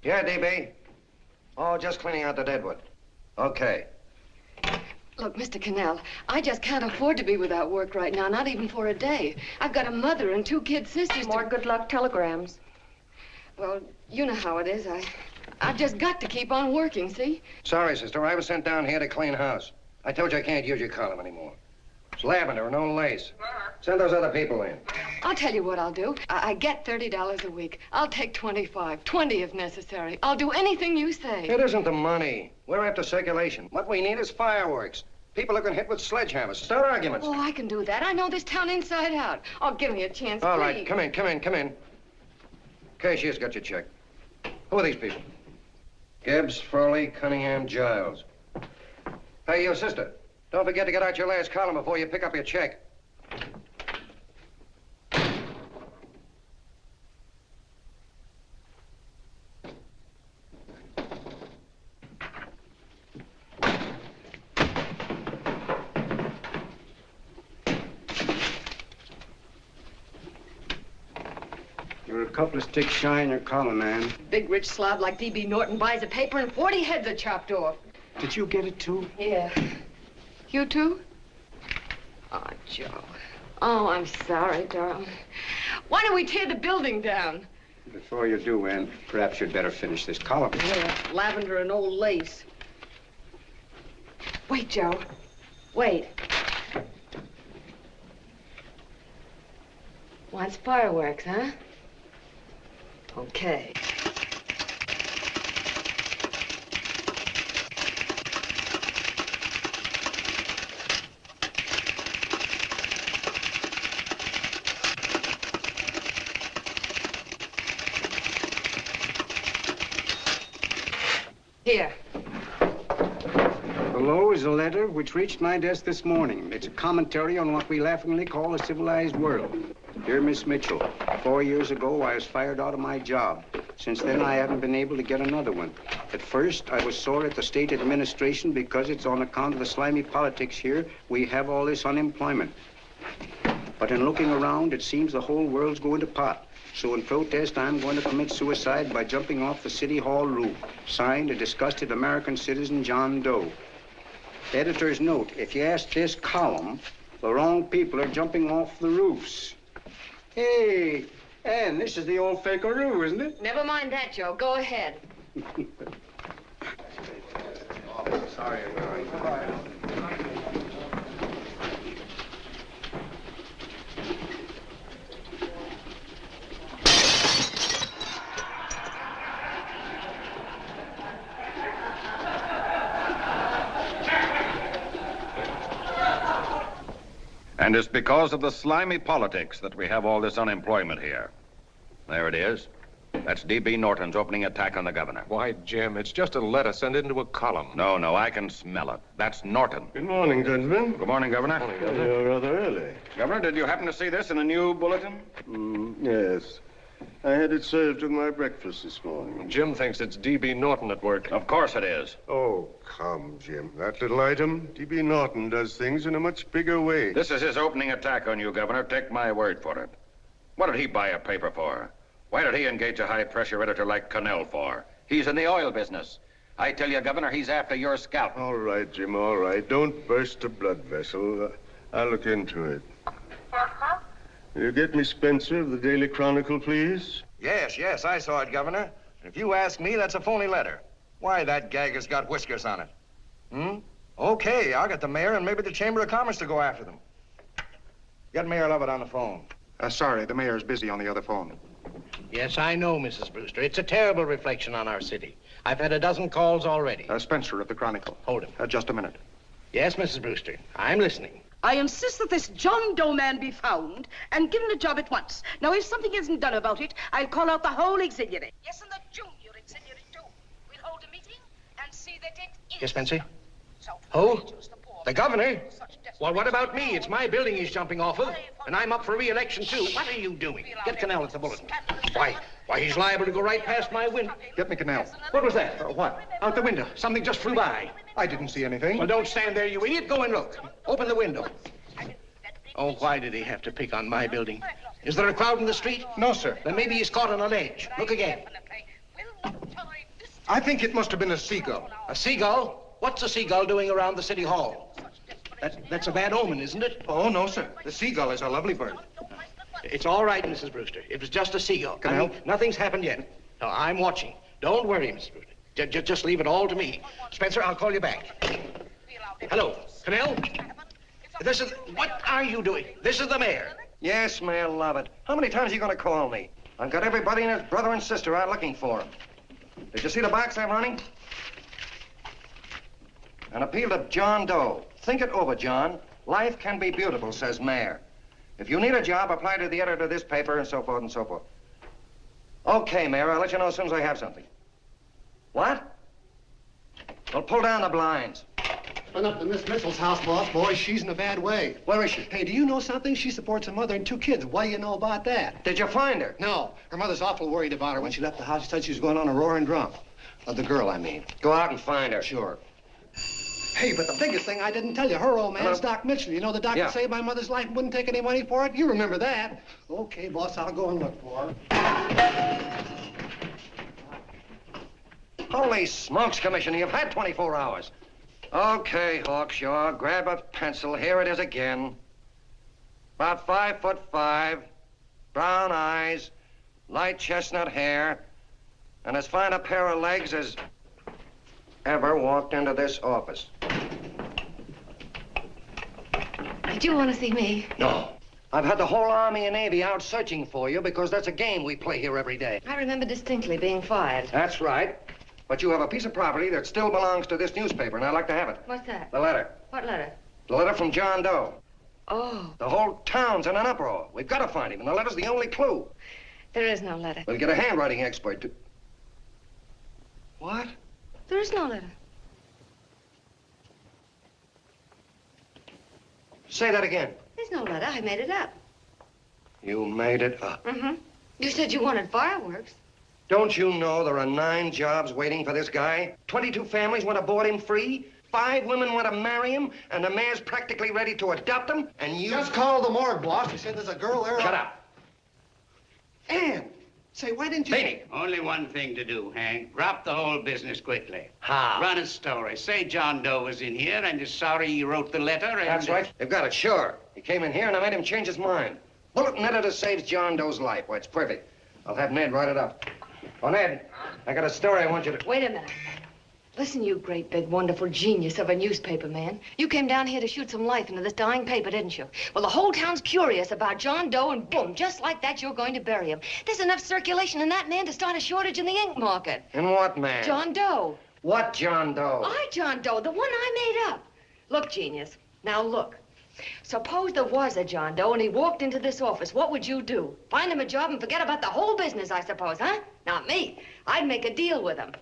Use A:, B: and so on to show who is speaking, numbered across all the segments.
A: Yeah, DB. Oh, just cleaning out the deadwood. Okay.
B: Look, Mr. Cannell, I just can't afford to be without work right now, not even for a day. I've got a mother and 2 kid sisters.
C: More good luck telegrams.
B: Well, you know how it is. I've just got to keep on working, see?
A: Sorry, sister. I was sent down here to clean house. I told you I can't use your column anymore. It's lavender and no lace. Send those other people in.
B: I'll tell you what I'll do. I get $30 a week. I'll take 25, 20 if necessary. I'll do anything you say.
A: It isn't the money. We're after circulation. What we need is fireworks. People are going to hit with sledgehammers. Start arguments.
B: Oh, I can do that. I know this town inside out. Oh, give me a chance,
A: All
B: please.
A: right, come in. Cashier's got your check. Who are these people? Gibbs, Frawley, Cunningham, Giles. Hey, you sister. Don't forget to get out your last column before you pick up your check.
D: You're a couple of sticks shy in your column, man.
B: Big rich slob like D.B. Norton buys a paper and 40 heads are chopped off.
D: Did you get it, too?
B: Yeah. You too? Oh, Joe. Oh, I'm sorry, darling. Why don't we tear the building down?
D: Before you do, Ann, perhaps you'd better finish this column.
B: Yeah, lavender and old lace. Wait, Joe. Wait. Wants fireworks, huh? Okay. Here.
D: Below is a letter which reached my desk this morning. It's a commentary on what we laughingly call a civilized world. Dear Miss Meçhul, 4 years ago, I was fired out of my job. Since then, I haven't been able to get another one. At first, I was sore at the state administration because it's on account of the slimy politics here we have all this unemployment. But in looking around, it seems the whole world's going to pot. So in protest, I'm going to commit suicide by jumping off the City Hall roof. Signed, a disgusted American citizen, John Doe. Editor's note, if you ask this column, the wrong people are jumping off the roofs. Hey, Ann, this is the old fakeroo, isn't it?
B: Never mind that, Joe. Go ahead.
D: Sorry.
E: And it's because of the slimy politics that we have all this unemployment here. There it is. That's D.B. Norton's opening attack on the governor.
F: Why, Jim, it's just a letter sent into a column.
E: No, I can smell it. That's Norton.
G: Good morning, gentlemen.
E: Good morning, Governor.
F: Morning,
G: You're rather early.
E: Governor, did you happen to see this in the new bulletin?
G: Yes. I had it served with my breakfast this morning.
F: Jim thinks it's D.B. Norton at work.
E: Of course it is.
G: Oh, come, Jim. That little item, D.B. Norton does things in a much bigger way.
E: This is his opening attack on you, Governor. Take my word for it. What did he buy a paper for? Why did he engage a high-pressure editor like Cannell for? He's in the oil business. I tell you, Governor, he's after your scalp.
G: All right, Jim, all right. Don't burst a blood vessel. I'll look into it. Will you get me Spencer of the Daily Chronicle, please?
A: Yes, I saw it, Governor. If you ask me, that's a phony letter. Why, that gag has got whiskers on it. Okay, I'll get the mayor and maybe the Chamber of Commerce to go after them. Get Mayor Lovett on the phone.
H: Sorry, the mayor's busy on the other phone.
I: Yes, I know, Mrs. Brewster. It's a terrible reflection on our city. I've had a dozen calls already.
H: Spencer of the Chronicle.
I: Hold him.
H: Just a minute.
I: Yes, Mrs. Brewster. I'm listening.
J: I insist that this John Doe man be found and given a job at once. Now, if something isn't done about it, I'll call out the whole auxiliary. Yes, and the junior auxiliary, too. We'll hold a meeting and see that it is.
I: Yes, Spencer? Who? The governor? Well, what about me? It's my building he's jumping off of, and I'm up for re-election, too. What are you doing? Get Cannell at the bulletin. Why, he's liable to go right past my window.
H: Get me Cannell.
I: What was that?
H: What?
I: Out the window. Something just flew by.
H: I didn't see anything.
I: Well, don't stand there, you idiot. Go and look. Open the window. Oh, why did he have to pick on my building? Is there a crowd in the street?
H: No, sir.
I: Then maybe he's caught on a ledge. Look again.
J: We'll not tolerate
H: I think it must have been a seagull.
I: A seagull? What's a seagull doing around the city hall? That's a bad omen, isn't it?
H: Oh, no, sir. The seagull is a lovely bird.
I: It's all right, Mrs. Brewster. It was just a seagull.
H: Can I help?
I: Nothing's happened yet. No, I'm watching. Don't worry, Mrs. Brewster. Just leave it all to me. Spencer, I'll call you back. Hello, Canal? What are you doing? This is the mayor.
A: Yes, Mayor Lovett. How many times are you going to call me? I've got everybody and his brother and sister out looking for him. Did you see the box I'm running? An appeal to John Doe. Think it over, John. Life can be beautiful, says Mayor. If you need a job, apply to the editor of this paper and so forth and so forth. Okay, Mayor, I'll let you know as soon as I have something. What? Well, pull down the blinds.
C: Been up to Miss Mitchell's house, boss. Boy, she's in a bad way.
A: Where is she?
C: Hey, do you know something? She supports a mother and 2 kids. What do you know about that?
A: Did you find her?
C: No. Her mother's awful worried about her. When she left the house, she said she was going on a roaring drunk. The girl, I mean.
A: Go out and find her.
C: Sure. Hey, but the biggest thing I didn't tell you, her old man's Doc Mitchell. You know the doctor
A: Yeah.
C: saved my mother's life and wouldn't take any money for it? You remember that. Okay, boss, I'll go and look for her.
A: Holy smokes, Commissioner, you've had 24 hours. Okay, Hawkshaw, grab a pencil. Here it is again. About 5'5", brown eyes, light chestnut hair, and as fine a pair of legs as ever walked into this office.
B: Did you want to see me?
A: No. I've had the whole Army and Navy out searching for you because that's a game we play here every day.
B: I remember distinctly being fired.
A: That's right. But you have a piece of property that still belongs to this newspaper, and I'd like to have it.
B: What's that?
A: The letter.
B: What letter?
A: The letter from John Doe.
B: Oh,
A: The whole town's in an uproar. We've got to find him, and the letter's the only clue.
B: there is no letter.
A: We'll get a handwriting expert to... What?
B: There is no letter.
A: Say that again.
B: There's no letter. I made it up.
A: You made it up.
B: Mm-hmm. You said you wanted fireworks.
A: Don't you know there are 9 jobs waiting for this guy? 22 families want to board him free. 5 women want to marry him, and the mayor's practically ready to adopt him, and you...
C: Just call the morgue, boss. He said there's a girl there.
A: Shut up.
C: Ann! Say, why didn't you...
A: Beanie.
K: Only one thing to do, Hank. Drop the whole business quickly.
A: How?
K: Run a story. Say John Doe was in here and is sorry he wrote the letter and...
A: That's right. They've got it, sure. He came in here, and I made him change his mind. Bulletin editor saves John Doe's life. Why, it's perfect. I'll have Ned write it up. Oh, Ned, I got a story I want you to...
B: Wait a minute. Listen, you great, big, wonderful genius of a newspaper man. You came down here to shoot some life into this dying paper, didn't you? Well, the whole town's curious about John Doe, and boom, just like that, you're going to bury him. There's enough circulation in that man to start a shortage in the ink market.
A: In what, man?
B: John Doe.
A: What John Doe?
B: John Doe, the one I made up. Look, genius, now look. Suppose there was a John Doe and he walked into this office. What would you do? Find him a job and forget about the whole business, I suppose, huh? Not me. I'd make a deal with him.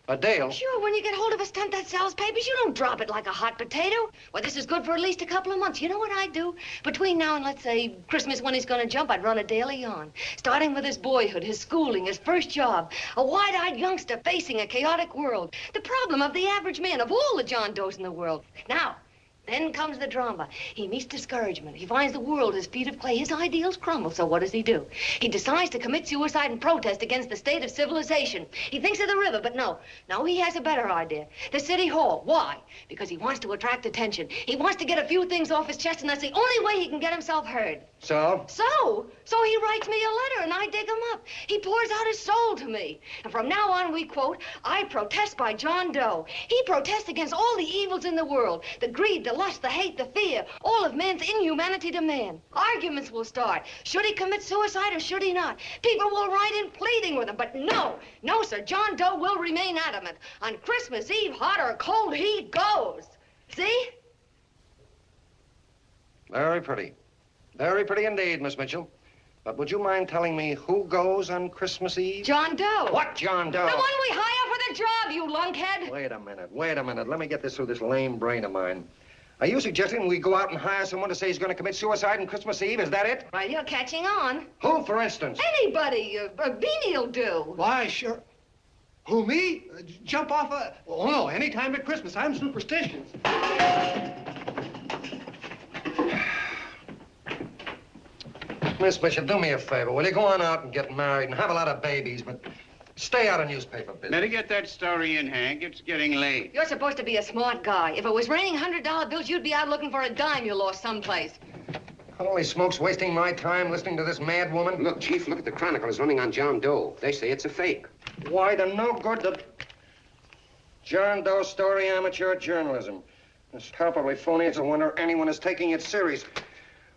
A: A deal?
B: Sure, when you get hold of a stunt that sells papers, you don't drop it like a hot potato. Well, this is good for at least a couple of months. You know what I'd do? Between now and, let's say, Christmas when he's gonna jump, I'd run a daily on. Starting with his boyhood, his schooling, his first job. A wide-eyed youngster facing a chaotic world. The problem of the average man, of all the John Does in the world. Now, then comes the drama. He meets discouragement. He finds the world his feet of clay. His ideals crumble. So what does he do? He decides to commit suicide and protest against the state of civilization. He thinks of the river, but no. No, he has a better idea. The city hall. Why? Because he wants to attract attention. He wants to get a few things off his chest, and that's the only way he can get himself heard.
A: So?
B: So he writes me a letter, and I dig him up. He pours out his soul to me. And from now on, we quote, I protest by John Doe. He protests against all the evils in the world. The greed, the lust, the hate, the fear. All of man's inhumanity to man. Arguments will start. Should he commit suicide or should he not? People will write in pleading with him. But no, sir, John Doe will remain adamant. On Christmas Eve, hot or cold, he goes. See?
A: Very pretty. Very pretty indeed, Miss Mitchell. But would you mind telling me who goes on Christmas Eve?
B: John Doe.
A: What John Doe?
B: The one we hire for the job, you lunkhead.
A: Wait a minute. Let me get this through this lame brain of mine. Are you suggesting we go out and hire someone to say he's going to commit suicide on Christmas Eve? Is that it?
B: Well, you're catching on.
A: Who, for instance?
B: Anybody. Beanie'll do.
C: Why, sure. Who, me? Jump off a... Oh, no, any time at Christmas. I'm superstitious.
A: Miss Bishop, do me a favor. Will you go on out and get married and have a lot of babies, but Stay out of newspaper business.
K: Better get that story in, Hank. It's getting late.
B: You're supposed to be a smart guy. If it was raining $100 bills, you'd be out looking for a dime you lost someplace.
A: Holy smokes, wasting my time listening to this mad woman.
D: Look, Chief, look at the Chronicle. It's running on John Doe. They say it's a fake.
A: Why, the no good that... John Doe story, amateur journalism. It's palpably phony. It's a wonder anyone is taking it serious.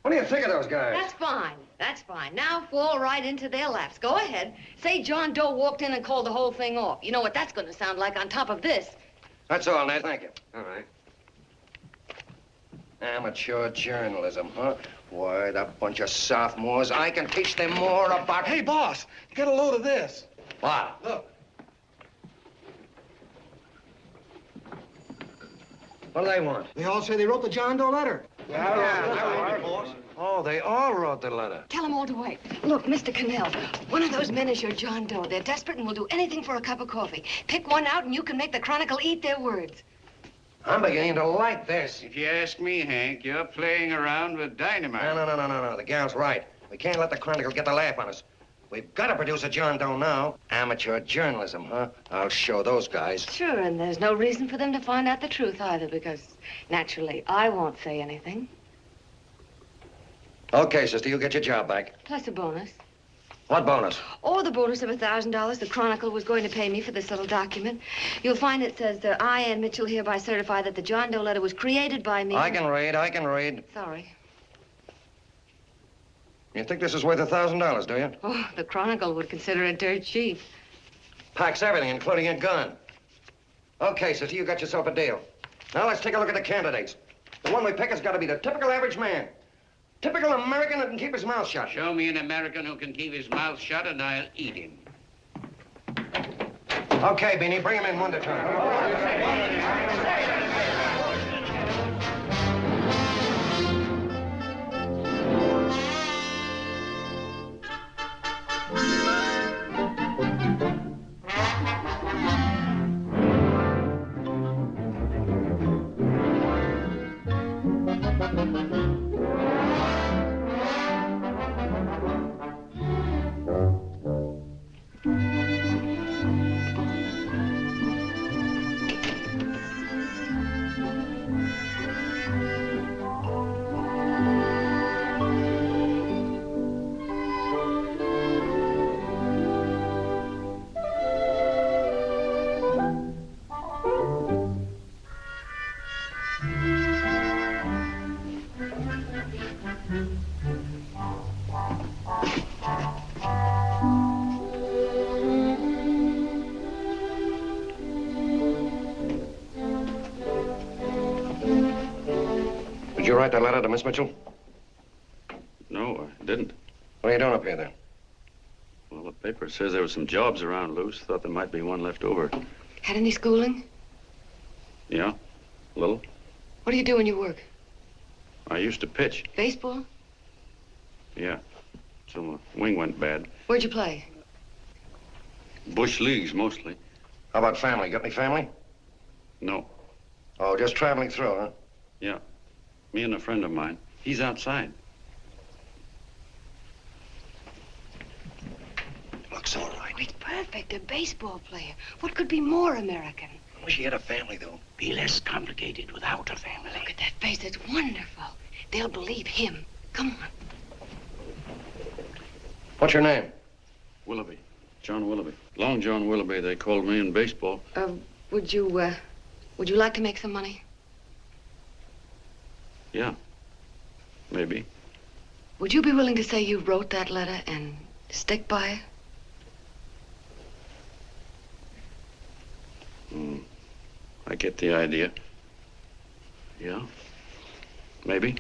A: What do you think of those guys?
B: That's fine. That's fine. Now fall right into their laps. Go ahead. Say John Doe walked in and called the whole thing off. You know what that's going to sound like on top of this.
A: That's all, Ned. Thank you.
D: All right.
A: Amateur journalism, huh? Why, that bunch of sophomores, I can teach them more about...
C: Hey, boss, get a load of this.
A: What?
C: Look.
A: What do they want?
C: They all say they wrote the John Doe letter.
A: Oh, they all wrote the letter.
B: Tell them all to wait. Look, Mr. Cannell, one of those men is your John Doe. They're desperate and will do anything for a cup of coffee. Pick one out and you can make the Chronicle eat their words.
A: I'm beginning to like this.
K: If you ask me, Hank, you're playing around with dynamite.
A: No. The gal's right. We can't let the Chronicle get the laugh on us. We've got to produce a John Doe now. Amateur journalism, huh? I'll show those guys.
B: Sure, and there's no reason for them to find out the truth either, because naturally, I won't say anything.
A: Okay, sister, you get your job back.
B: Plus a bonus.
A: What bonus?
B: Or the bonus of $1,000 the Chronicle was going to pay me for this little document. You'll find it says that I, Ann Meçhul, hereby certify that the John Doe letter was created by me.
A: I can read.
B: Sorry.
A: You think this is worth $1,000, do you?
B: Oh, the Chronicle would consider it dirt cheap.
A: Packs everything, including a gun. Okay, sister, you got yourself a deal. Now let's take a look at the candidates. The one we pick has got to be the typical average man. Typical American that can keep his mouth shut.
K: Show me an American who can keep his mouth shut and I'll eat him.
A: Okay, Beanie, bring him in one at a time. Did you write that letter to Miss Meçhul?
L: No, I didn't.
A: What are you doing up here, then?
L: Well, the paper says there were some jobs around loose. Thought there might be one left over.
B: Had any schooling?
L: Yeah, a little.
B: What do you do when you work?
L: I used to pitch.
B: Baseball?
L: Yeah, so my wing went bad.
B: Where'd you play?
L: Bush leagues, mostly.
A: How about family? Got any family?
L: No.
A: Oh, just traveling through, huh?
L: Yeah, me and a friend of mine. He's outside.
A: Looks all right.
B: It's perfect, a baseball player. What could be more American?
A: I wish he had a family, though.
K: Be less complicated without a family.
B: Look at that face, it's wonderful. They'll believe him. Come on.
A: What's your name?
L: Willoughby. John Willoughby. Long John Willoughby, they called me in baseball.
B: Would you like to make some money?
L: Yeah, maybe.
B: Would you be willing to say you wrote that letter and stick by it?
L: I get the idea. Yeah, maybe.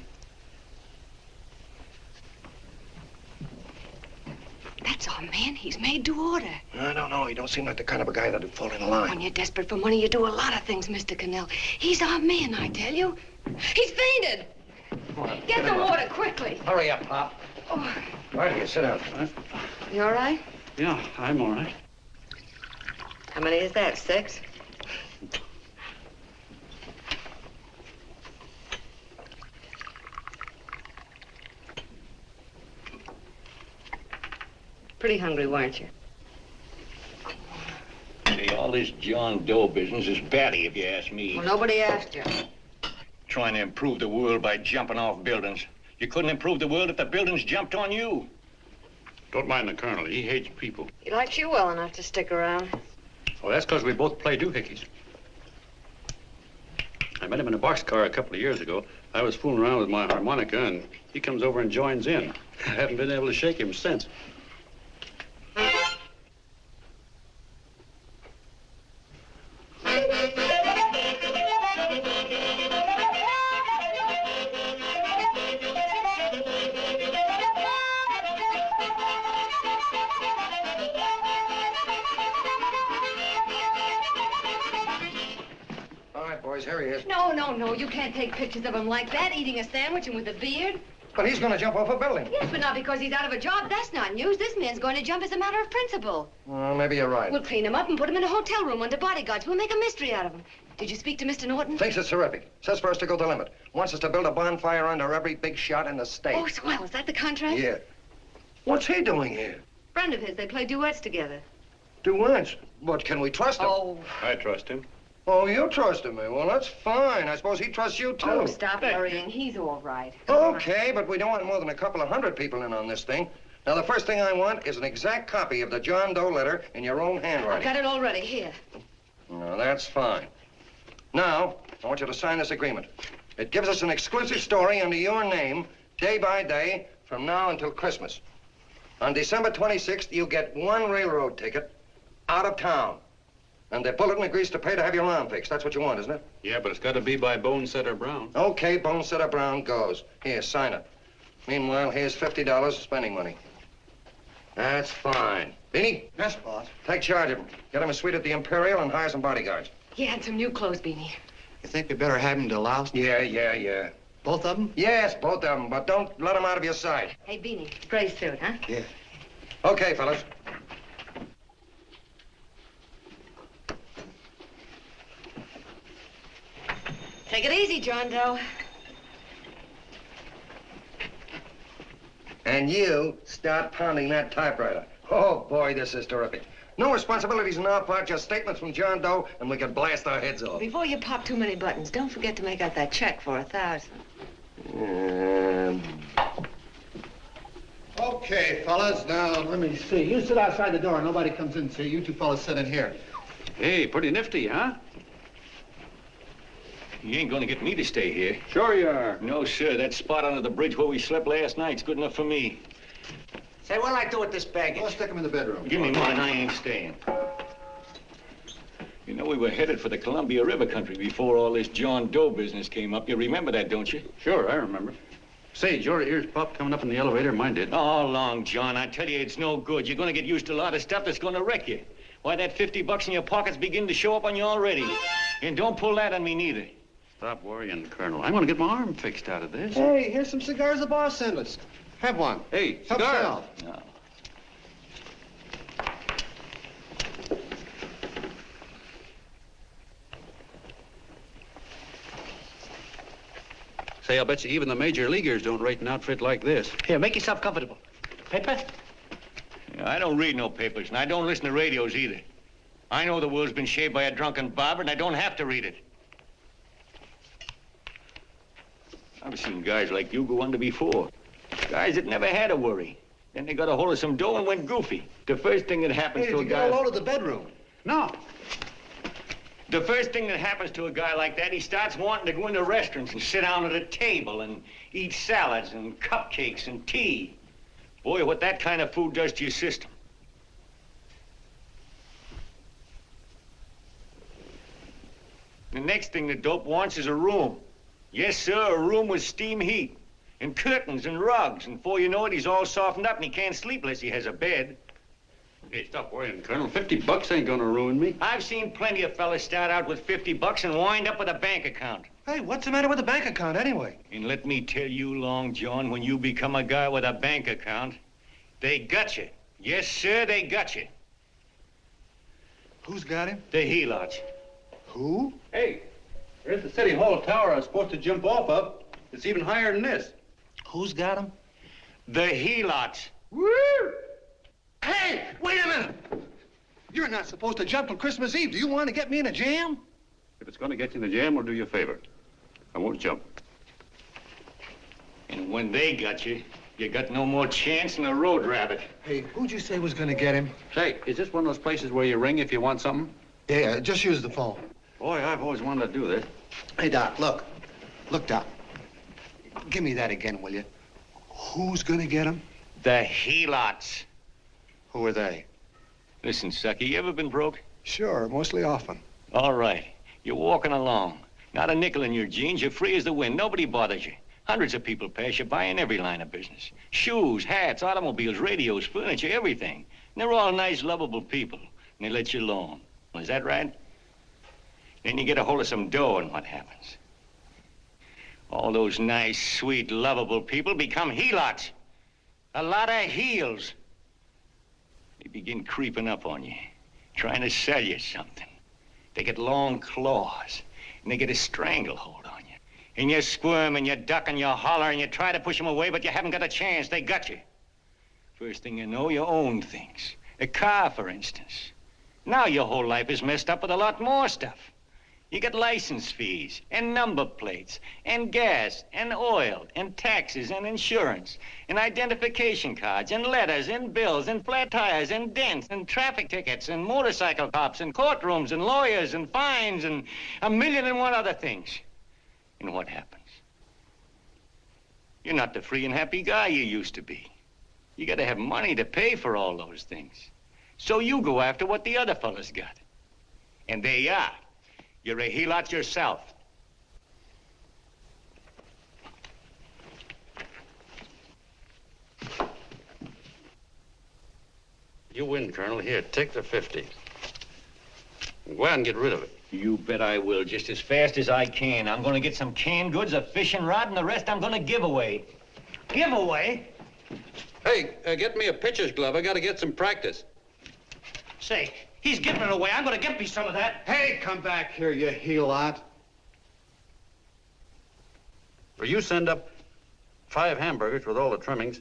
B: That's our man. He's made to order.
A: I don't know. He don't seem like the kind of a guy that'd fall in line.
B: When you're desperate for money, you do a lot of things, Mr. Cannell. He's our man, I tell you. He's fainted. Get the water quickly.
A: Hurry up, Pop.
B: Oh.
A: Right here, sit down.
B: You all right?
L: Yeah, I'm all right.
B: How many is that, 6? Pretty hungry, weren't you?
M: Say, all this John Doe business is batty, if you ask me.
B: Well, nobody asked you.
M: Trying to improve the world by jumping off buildings. You couldn't improve the world if the buildings jumped on you.
L: Don't mind the colonel. He hates people.
B: He likes you well enough to stick around.
L: Well, that's because we both play doohickeys. I met him in a boxcar a couple of years ago. I was fooling around with my harmonica, and he comes over and joins in. I haven't been able to shake him since.
A: Here he is.
B: No, you can't take pictures of him like that, eating a sandwich and with a beard.
A: But he's going to jump off a building.
B: Yes, but not because he's out of a job. That's not news. This man's going to jump as a matter of principle.
A: Well, maybe you're right.
B: We'll clean him up and put him in a hotel room under bodyguards. We'll make a mystery out of him. Did you speak to Mr. Norton?
A: Thinks it's terrific. Says for us to go the limit. Wants us to build a bonfire under every big shot in the state.
B: Oh, swell. Is that the contract?
A: Yeah. What's he doing here?
B: Friend of his. They play duets together.
A: Duets? But can we trust him?
B: Oh.
L: I trust him.
A: Oh, you trusted me. Well, that's fine. I suppose he trusts you, too.
B: Oh, stop worrying. He's all right.
A: Okay, but we don't want more than a couple of hundred people in on this thing. Now, the first thing I want is an exact copy of the John Doe letter in your own handwriting.
B: I've got it already. Here.
A: No, that's fine. Now, I want you to sign this agreement. It gives us an exclusive story under your name, day by day, from now until Christmas. On December 26th, you get one railroad ticket out of town. And the bulletin agrees to pay to have your arm fixed. That's what you want, isn't it?
L: Yeah, but it's got to be by Bonesetter Brown.
A: Okay, Bonesetter Brown goes. Here, sign it. Meanwhile, here's $50 spending money. That's fine. Beanie?
C: Yes, boss.
A: Take charge of him. Get him a suite at the Imperial and hire some bodyguards.
B: Yeah, and some new clothes, Beanie.
C: You think we better have him deloused?
A: Yeah.
C: Both of them?
A: Yes, both of them, but don't let them out of your sight.
B: Hey, Beanie, gray suit, huh?
C: Yeah.
A: Okay, fellas.
B: Take it easy, John Doe.
A: And you start pounding that typewriter. Oh, boy, this is terrific. No responsibilities on our part, just statements from John Doe, and we can blast our heads off.
B: Before you pop too many buttons, don't forget to make out that check for $1,000.
C: Okay, fellas, now, let me see. You sit outside the door. Nobody comes in, see? You two fellas sit in here.
L: Hey, pretty nifty, huh?
M: You ain't gonna get me to stay here.
L: Sure you are.
M: No, sir. That spot under the bridge where we slept last night's good enough for me.
I: Say, what'll I do with this baggage?
C: Well, stick him in the bedroom.
M: Give me mine. I ain't staying. You know, we were headed for the Columbia River country before all this John Doe business came up. You remember that, don't you?
L: Sure, I remember. Say, your ears popped coming up in the elevator. Mine did.
M: All along, John. I tell you, it's no good. You're gonna get used to a lot of stuff that's gonna wreck you. Why, that $50 in your pocket's beginning to show up on you already. And don't pull that on me, neither.
L: Stop worrying, Colonel. I'm gonna get my arm fixed out of this.
C: Hey, here's some cigars the boss sent us. Have one.
L: Hey,
C: Help
L: cigar.
C: yourself.
M: No.
L: Say, I'll bet you even the major leaguers don't rate an outfit like this.
I: Here, make yourself comfortable. Paper?
M: I don't read no papers, and I don't listen to radios either. I know the world's been shaped by a drunken barber, and I don't have to read it. I've seen guys like you go under before. Guys that never had a worry. Then they got a hold of some dough and went goofy. The first thing that happens
C: Hey,
M: to
C: did
M: a
C: you
M: guy...
C: get a load of the bedroom?
L: No.
M: The first thing that happens to a guy like that, he starts wanting to go into restaurants and sit down at a table and eat salads and cupcakes and tea. Boy, what that kind of food does to your system. The next thing the dope wants is a room. Yes, sir, a room with steam heat and curtains and rugs. And before you know it, he's all softened up and he can't sleep unless he has a bed.
L: Hey, stop worrying, Colonel. $50 ain't gonna ruin me.
M: I've seen plenty of fellas start out with $50 and wind up with a bank account.
C: Hey, what's the matter with the bank account, anyway?
M: And let me tell you, Long John, when you become a guy with a bank account, they got you. Yes, sir, they got you.
C: Who's got him?
M: The helots.
C: Who?
L: Hey, there's the City Hall tower I was supposed to jump off of. It's even higher than this.
C: Who's got him?
M: The helots.
C: Woo! Hey, wait a minute! You're not supposed to jump till Christmas Eve. Do you want to get me in a jam?
L: If it's going to get you in the jam, we'll do you a favor. I won't jump.
M: And when they got you, you got no more chance than a road rabbit.
C: Hey, who'd you say was going to get him?
L: Say, is this one of those places where you ring if you want something?
C: Yeah, just use the phone.
L: Boy, I've always wanted to do this.
C: Hey, Doc, look. Look, Doc. Give me that again, will you? Who's going to get him?
M: The helots.
C: Who are they?
M: Listen, Sucky, you ever been broke?
C: Sure, mostly often.
M: All right. You're walking along. Not a nickel in your jeans. You're free as the wind. Nobody bothers you. Hundreds of people pass you by in every line of business. Shoes, hats, automobiles, radios, furniture, everything. And they're all nice, lovable people. And they let you alone. Well, is that right? Then you get a hold of some dough, and what happens? All those nice, sweet, lovable people become helots. A lot of heels. They begin creeping up on you, trying to sell you something. They get long claws, and they get a stranglehold on you. And you squirm, and you duck, and you holler, and you try to push them away, but you haven't got a chance. They got you. First thing you know, you own things. A car, for instance. Now your whole life is messed up with a lot more stuff. You get license fees, and number plates, and gas, and oil, and taxes, and insurance, and identification cards, and letters, and bills, and flat tires, and dents, and traffic tickets, and motorcycle cops, and courtrooms, and lawyers, and fines, and 1,000,001 other things. And what happens? You're not the free and happy guy you used to be. You gotta have money to pay for all those things. So you go after what the other fellas got. And there you are. You're a helot yourself.
L: You win, Colonel. Here, take the 50. Go out and get rid of it.
M: You bet I will, just as fast as I can. I'm gonna get some canned goods, a fishing rod, and the rest I'm gonna give away. Give away?
L: Hey, get me a pitcher's glove. I gotta get some practice.
I: Say, he's giving it away. I'm gonna get me some of that.
C: Hey, come back here, you helot.
L: Will you send up 5 hamburgers with all the trimmings,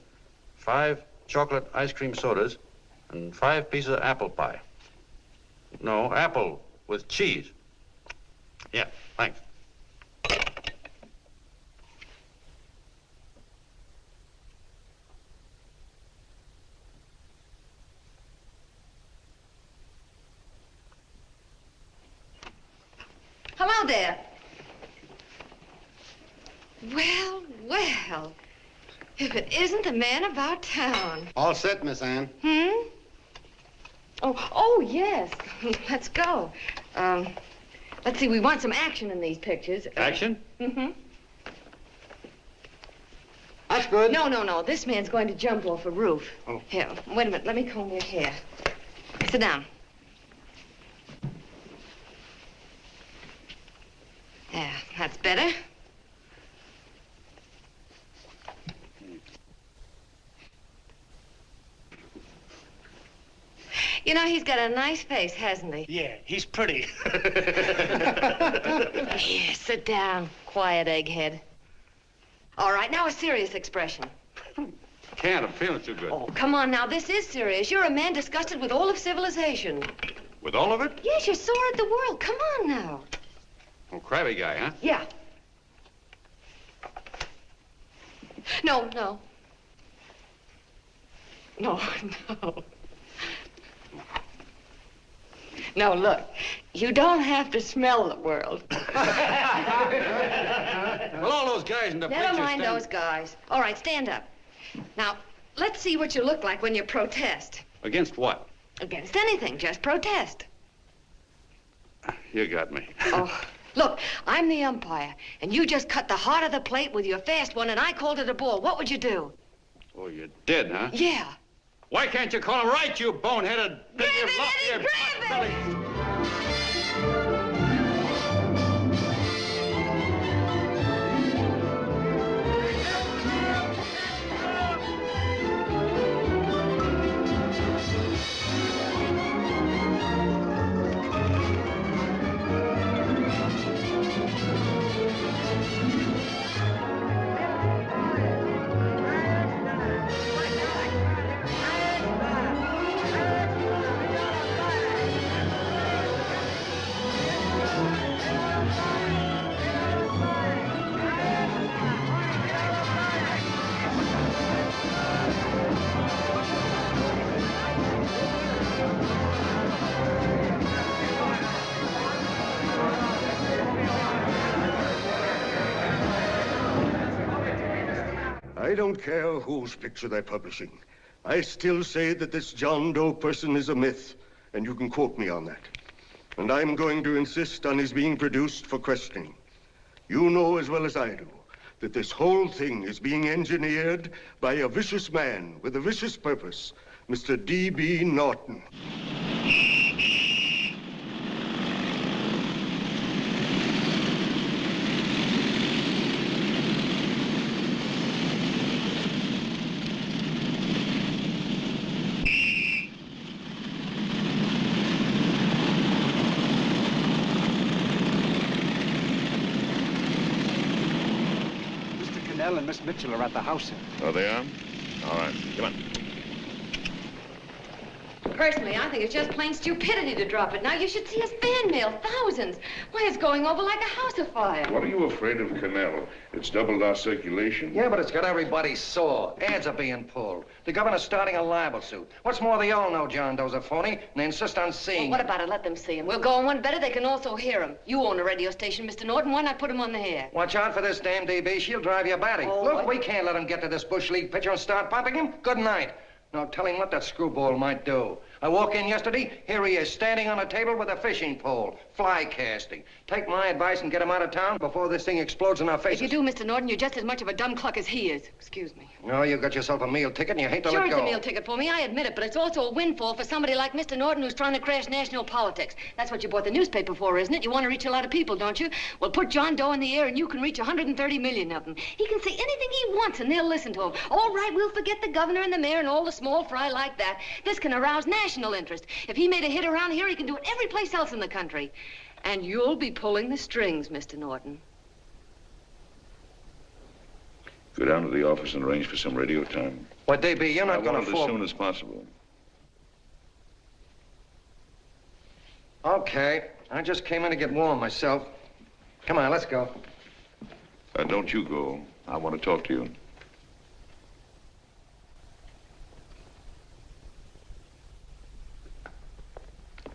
L: 5 chocolate ice cream sodas, and 5 pieces of apple pie? No, apple with cheese. Yeah, thanks.
B: Hello there. Well, well. If it isn't the man about town.
C: All set, Miss Ann.
B: Hmm? Oh, yes. Let's go. Let's see, we want some action in these pictures.
L: Action?
B: Mm-hmm.
C: That's good.
B: No. This man's going to jump off a roof.
C: Oh.
B: Here, wait a minute. Let me comb your hair. Sit down. Yeah, that's better. You know, he's got a nice face, hasn't he?
I: Yeah, he's pretty.
B: Yeah, sit down, quiet egghead. All right, now a serious expression.
L: Can't. I'm feeling too good.
B: Oh, come on now, this is serious. You're a man disgusted with all of civilization.
L: With all of it?
B: Yes, you're sore at the world. Come on now.
L: Oh, crabby guy, huh?
B: Yeah. No. No, look, you don't have to smell the world.
L: Well, all those guys in the picture
B: Never mind
L: stand...
B: those guys. All right, stand up. Now, let's see what you look like when you protest.
L: Against what?
B: Against anything, just protest.
L: You got me.
B: Oh, look, I'm the umpire, and you just cut the heart of the plate with your fast one, and I called it a ball. What would you do?
L: Oh, you did, huh?
B: Yeah.
L: Why can't you call him right, you boneheaded...
B: Grab it, Eddie, grab it!
G: I don't care whose picture they're publishing. I still say that this John Doe person is a myth, and you can quote me on that. And I'm going to insist on his being produced for questioning. You know as well as I do that this whole thing is being engineered by a vicious man with a vicious purpose, Mr. D.B. Norton.
D: And Miss Mitchell are at the house, sir.
E: Oh, they are? All right, come on.
B: Personally, I think it's just plain stupidity to drop it. Now, you should see his fan mail, thousands. Why, it's going over like a house afire.
N: What are you afraid of, Canal? It's doubled our circulation.
A: Yeah, but it's got everybody sore. Ads are being pulled. The governor's starting a libel suit. What's more, they all know John Doe's a phony, and they insist on seeing
B: Well, what about it? Let them see him. We'll go on one better. They can also hear him. You own a radio station, Mr. Norton. Why not put him on the air?
A: Watch out for this damn DB. She'll drive you batty.
B: Oh,
A: Look,
B: what?
A: we can't let him get to this Bush League pitcher and start pumping him. Good night. Now, tell him what that screwball might do. I walk in yesterday, here he is, standing on a table with a fishing pole, fly casting. Take my advice and get him out of town before this thing explodes in our faces.
B: If you do, Mr. Norton, you're just as much of a dumb cluck as he is. Excuse me.
A: No, you got yourself a meal ticket and you hate to
B: Sure,
A: let go.
B: it's a meal ticket for me, I admit it, but it's also a windfall for somebody like Mr. Norton who's trying to crash national politics. That's what you bought the newspaper for, isn't it? You want to reach a lot of people, don't you? Well, put John Doe in the air and you can reach 130 million of them. He can say anything he wants and they'll listen to him. All right, we'll forget the governor and the mayor and all the small fry like that. This can arouse national interest. If he made a hit around here, he can do it every place else in the country. And you'll be pulling the strings, Mr. Norton.
N: Go down to the office and arrange for some radio time.
A: Why, DB, you're not going to
N: as
A: fall.
N: soon as possible.
A: Okay. I just came in to get warm myself. Come on, let's go.
N: Don't you go. I want to talk to you.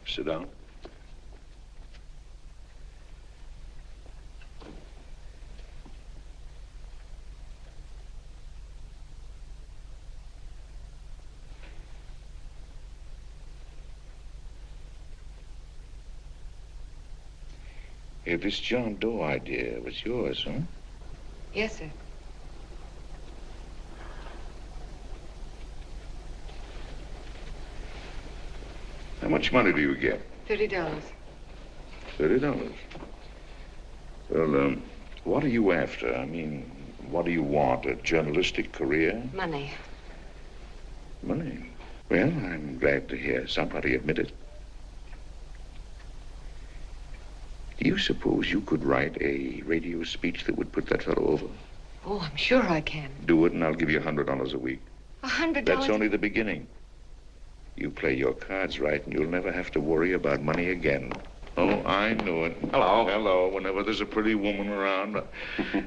N: Sit down. Hey, this John Doe idea was yours, huh?
B: Yes, sir.
N: How much money do you get?
B: $30.
N: $30. Well, what are you after? I mean, what do you want? A journalistic career?
B: Money.
N: Money? Well, I'm glad to hear somebody admit it. Do you suppose you could write a radio speech that would put that fellow over?
B: Oh, I'm sure I can.
N: Do it, and I'll give you $100 a week.
B: $100?
N: That's only the beginning. You play your cards right, and you'll never have to worry about money again. Oh, I knew it. Hello. Hello. Whenever there's a pretty woman around.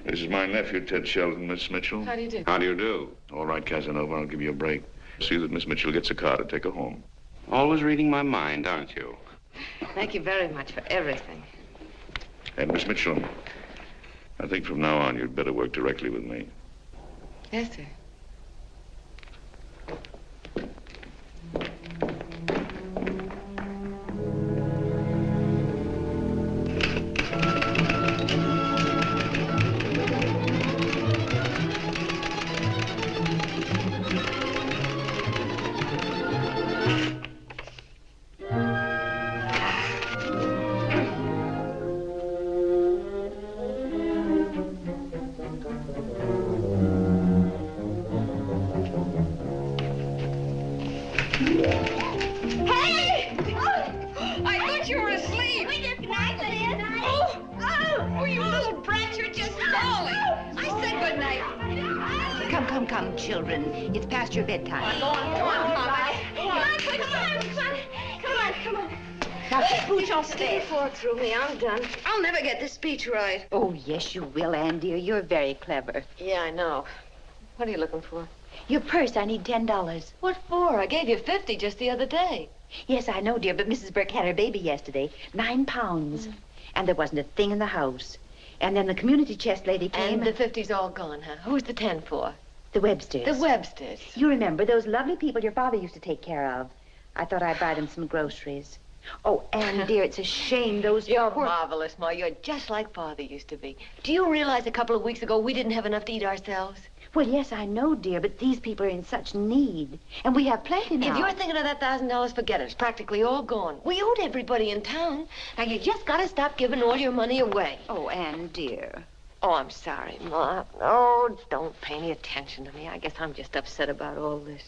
N: This is my nephew, Ted Sheldon, Miss Mitchell.
B: How do you do?
N: How do you do? All right, Casanova, I'll give you a break. See that Miss Mitchell gets a car to take her home.
L: Always reading my mind, aren't you?
B: Thank you very much for everything.
N: And Miss Mitchell, I think from now on you'd better work directly with me.
B: Yes, sir.
O: Come, children. It's past your bedtime.
B: Go on, Mama. Come on.
O: Now, pooch off the
B: Stick your
O: bed.
B: fork through me. I'm done. I'll never get this speech right.
O: Oh, yes, you will, Ann, dear. You're very clever.
B: Yeah, I know. What are you looking for?
O: Your purse, I need $10.
B: What for? I gave you 50 just the other day.
O: Yes, I know, dear, but Mrs. Burke had her baby yesterday. 9 pounds. And there wasn't a thing in the house. And then the community chest lady came.
B: And the 50's all gone, huh? Who's the 10 for?
O: The Websters.
B: The Websters.
O: You remember those lovely people your father used to take care of. I thought I'd buy them some groceries. Oh, Anne, dear, it's a shame those...
B: You're marvelous, Ma. You're just like Father used to be. Do you realize a couple of weeks ago we didn't have enough to eat ourselves?
O: Well, yes, I know, dear, but these people are in such need. And we have plenty now.
B: If you're thinking of that $1,000, forget it. It's practically all gone. We owed everybody in town. Now, you just got to stop giving all your money away.
O: Oh, Anne, dear.
B: Oh, I'm sorry, Ma. Oh, don't pay any attention to me. I guess I'm just upset about all this.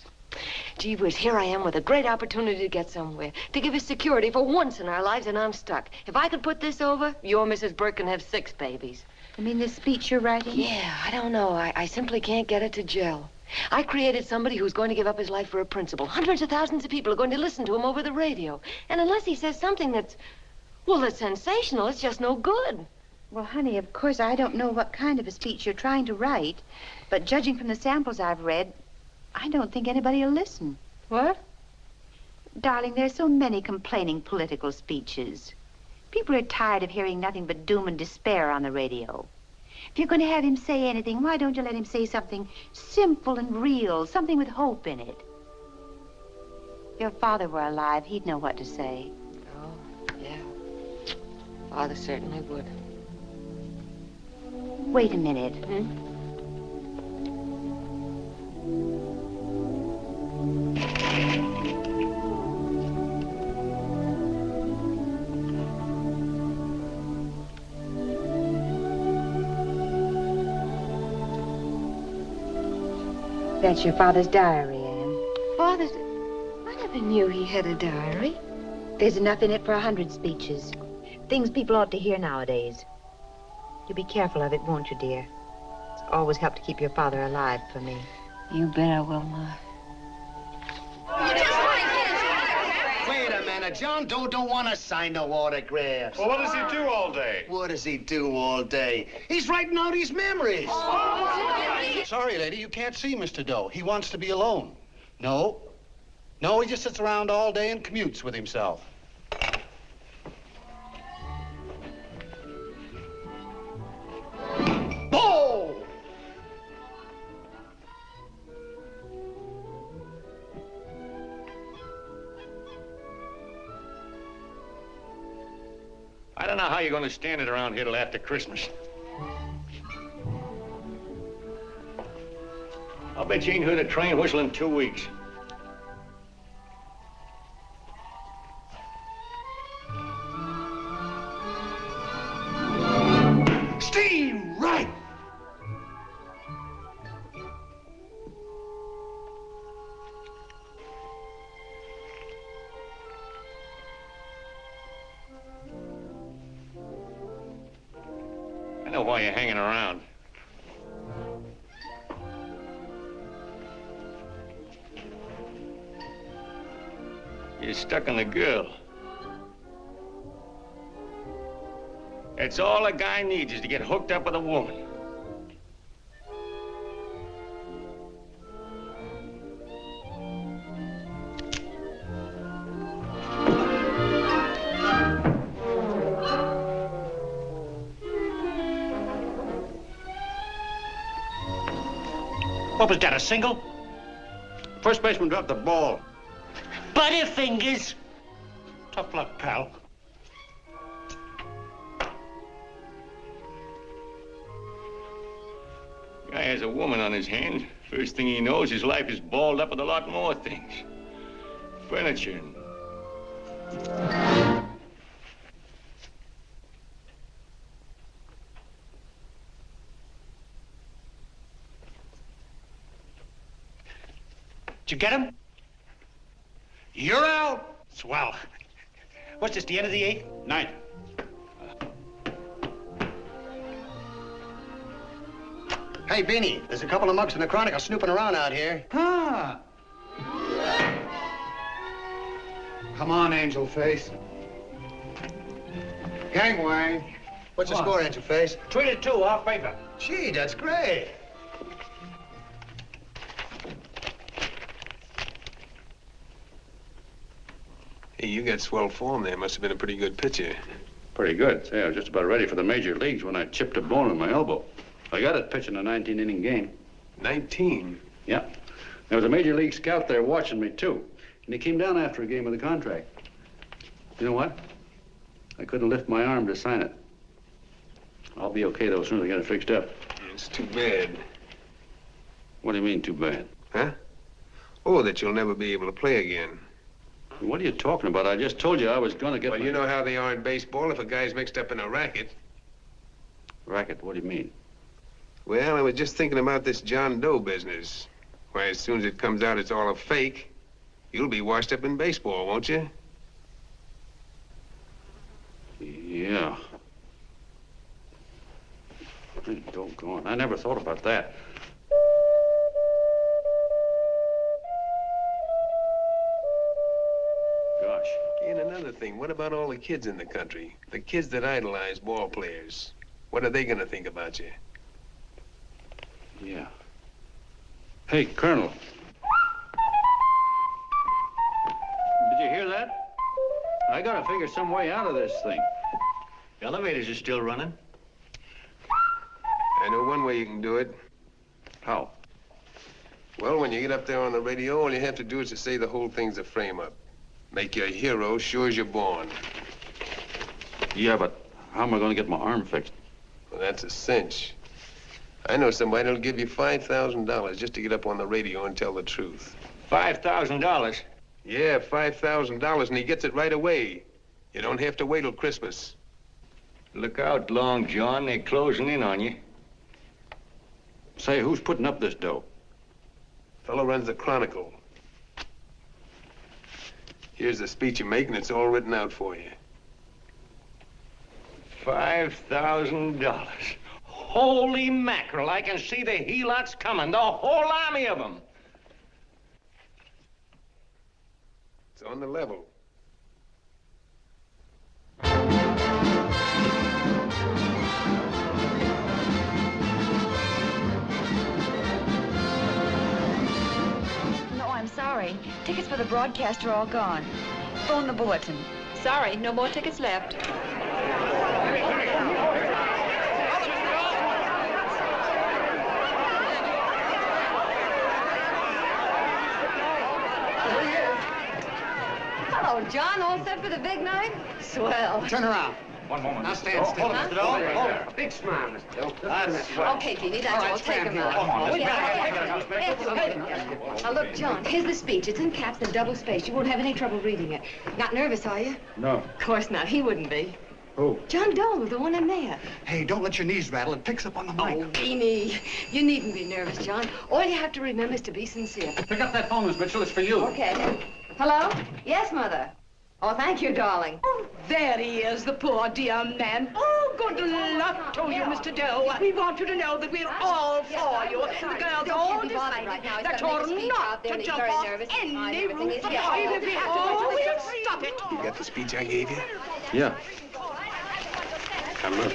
B: Gee whiz, here I am with a great opportunity to get somewhere, to give us security for once in our lives, and I'm stuck. If I could put this over, your Mrs. Burke can have 6 babies.
O: You mean this speech you're writing?
B: Yeah, I don't know. I simply can't get it to gel. I created somebody who's going to give up his life for a principle. Hundreds of thousands of people are going to listen to him over the radio. And unless he says something that's sensational, it's just no good.
O: Well, honey, of course, I don't know what kind of a speech you're trying to write, but judging from the samples I've read, I don't think anybody will listen.
B: What?
O: Darling, there's so many complaining political speeches. People are tired of hearing nothing but doom and despair on the radio. If you're going to have him say anything, why don't you let him say something simple and real, something with hope in it? If your father were alive, he'd know what to say.
B: Oh, yeah. Father certainly would.
O: Wait a minute. That's your father's diary, Anne.
B: Father's... I never knew he had a diary.
O: There's enough in it for 100 speeches. Things people ought to hear nowadays. You'll be careful of it, won't you, dear? It's always helped to keep your father alive for me.
B: You bet I will, Ma.
P: Wait a minute. John Doe don't want to sign no autographs.
F: Well, what does he do all day?
P: What does he do all day? He's writing out his memories.
C: Sorry, lady, you can't see Mr. Doe. He wants to be alone. No, he just sits around all day and commutes with himself. Oh!
M: I don't know how you're going to stand it around here till after Christmas. I'll bet you ain't heard a train whistle in 2 weeks.
P: Steam right!
M: I know why you're hanging around. You're stuck on the girl. That's all a guy needs is to get hooked up with a woman.
K: What was that, a single?
L: First baseman dropped the ball.
K: Butterfingers. Tough luck, pal.
M: Guy has a woman on his hands. First thing he knows, his life is balled up with a lot more things. Furniture.
K: Did you get him? You're out. Swell. What's this, the end of the 8th?
L: 9th.
P: Hey, Beanie, there's a couple of mugs from the Chronicle snooping around out here.
C: Ah. Come on, Angel Face. Gangway.
P: What's the score, Angel Face?
K: 3-2, off paper.
P: Gee, that's great.
F: Hey, you got swell form there. Must have been a pretty good pitcher.
L: Pretty good. Say, I was just about ready for the major leagues when I chipped a bone in my elbow. I got it pitching a 19-inning game.
F: 19?
L: Yeah. There was a major league scout there watching me, too. And he came down after a game of the contract. You know what? I couldn't lift my arm to sign it. I'll be okay, though, as soon as I get it fixed up.
F: It's too bad.
L: What do you mean, too bad?
F: Huh? Oh, that you'll never be able to play again.
L: What are you talking about? I just told you I was going to get...
F: Well, you know how they are in baseball if a guy's mixed up in a racket.
L: Racket? What do you mean?
F: Well, I was just thinking about this John Doe business. Why, as soon as it comes out it's all a fake, you'll be washed up in baseball, won't you?
L: Yeah. Hey, doggone. I never thought about that. Gosh.
F: And another thing, what about all the kids in the country? The kids that idolize ball players. What are they gonna think about you?
L: Yeah. Hey, Colonel. Did you hear that? I gotta figure some way out of this thing.
M: Elevators are still running.
F: I know one way you can do it.
L: How?
F: Well, when you get up there on the radio, all you have to do is to say the whole thing's a frame-up. Make you a hero sure as you're born.
L: Yeah, but how am I gonna get my arm fixed?
F: Well, that's a cinch. I know somebody that'll give you $5,000 just to get up on the radio and tell the truth.
M: $5,000?
F: Yeah, $5,000, and he gets it right away. You don't have to wait till Christmas.
M: Look out, Long John. They're closing in on you.
L: Say, who's putting up this dough?
F: Fellow runs the Chronicle. Here's the speech you make, and it's all written out for you.
M: $5,000. Holy mackerel, I can see the helots coming, the whole army of them.
F: It's on the level.
Q: No, I'm sorry. Tickets for the broadcast are all gone. Phone the bulletin.
B: Sorry, no more tickets left. Hello, John. All set for the big night? Swell.
I: Turn around.
M: One moment.
I: Now stand still.
M: Hold it, Mr. Doe.
I: Hold it. Big smile, Mr. Doe. That's right.
B: Okay, Jeannie, that's all. Take him out.
M: Come on,
B: Now, look, John, here's the speech. It's in caps and double spaced. You won't have any trouble reading it. Not nervous, are you?
L: No.
B: Of course not. He wouldn't be.
L: Who?
B: John Doe, the one in there.
I: Hey, don't let your knees rattle. It picks up on the mic.
B: Oh, Beanie, you needn't be nervous, John. All you have to remember is to be sincere.
L: Pick up that phone, Miss Mitchell. It's for you.
B: Okay. Hello? Yes, Mother. Oh, thank you, darling.
J: Oh, there he is, the poor dear man. Oh, good luck to you, Mr. Doe. We want you to know that we're all for you. The girls all decided that you're not to jump off any roof. If we have to, we'll stop it.
F: You got the speech I gave you?
L: Yeah.
F: Now, look.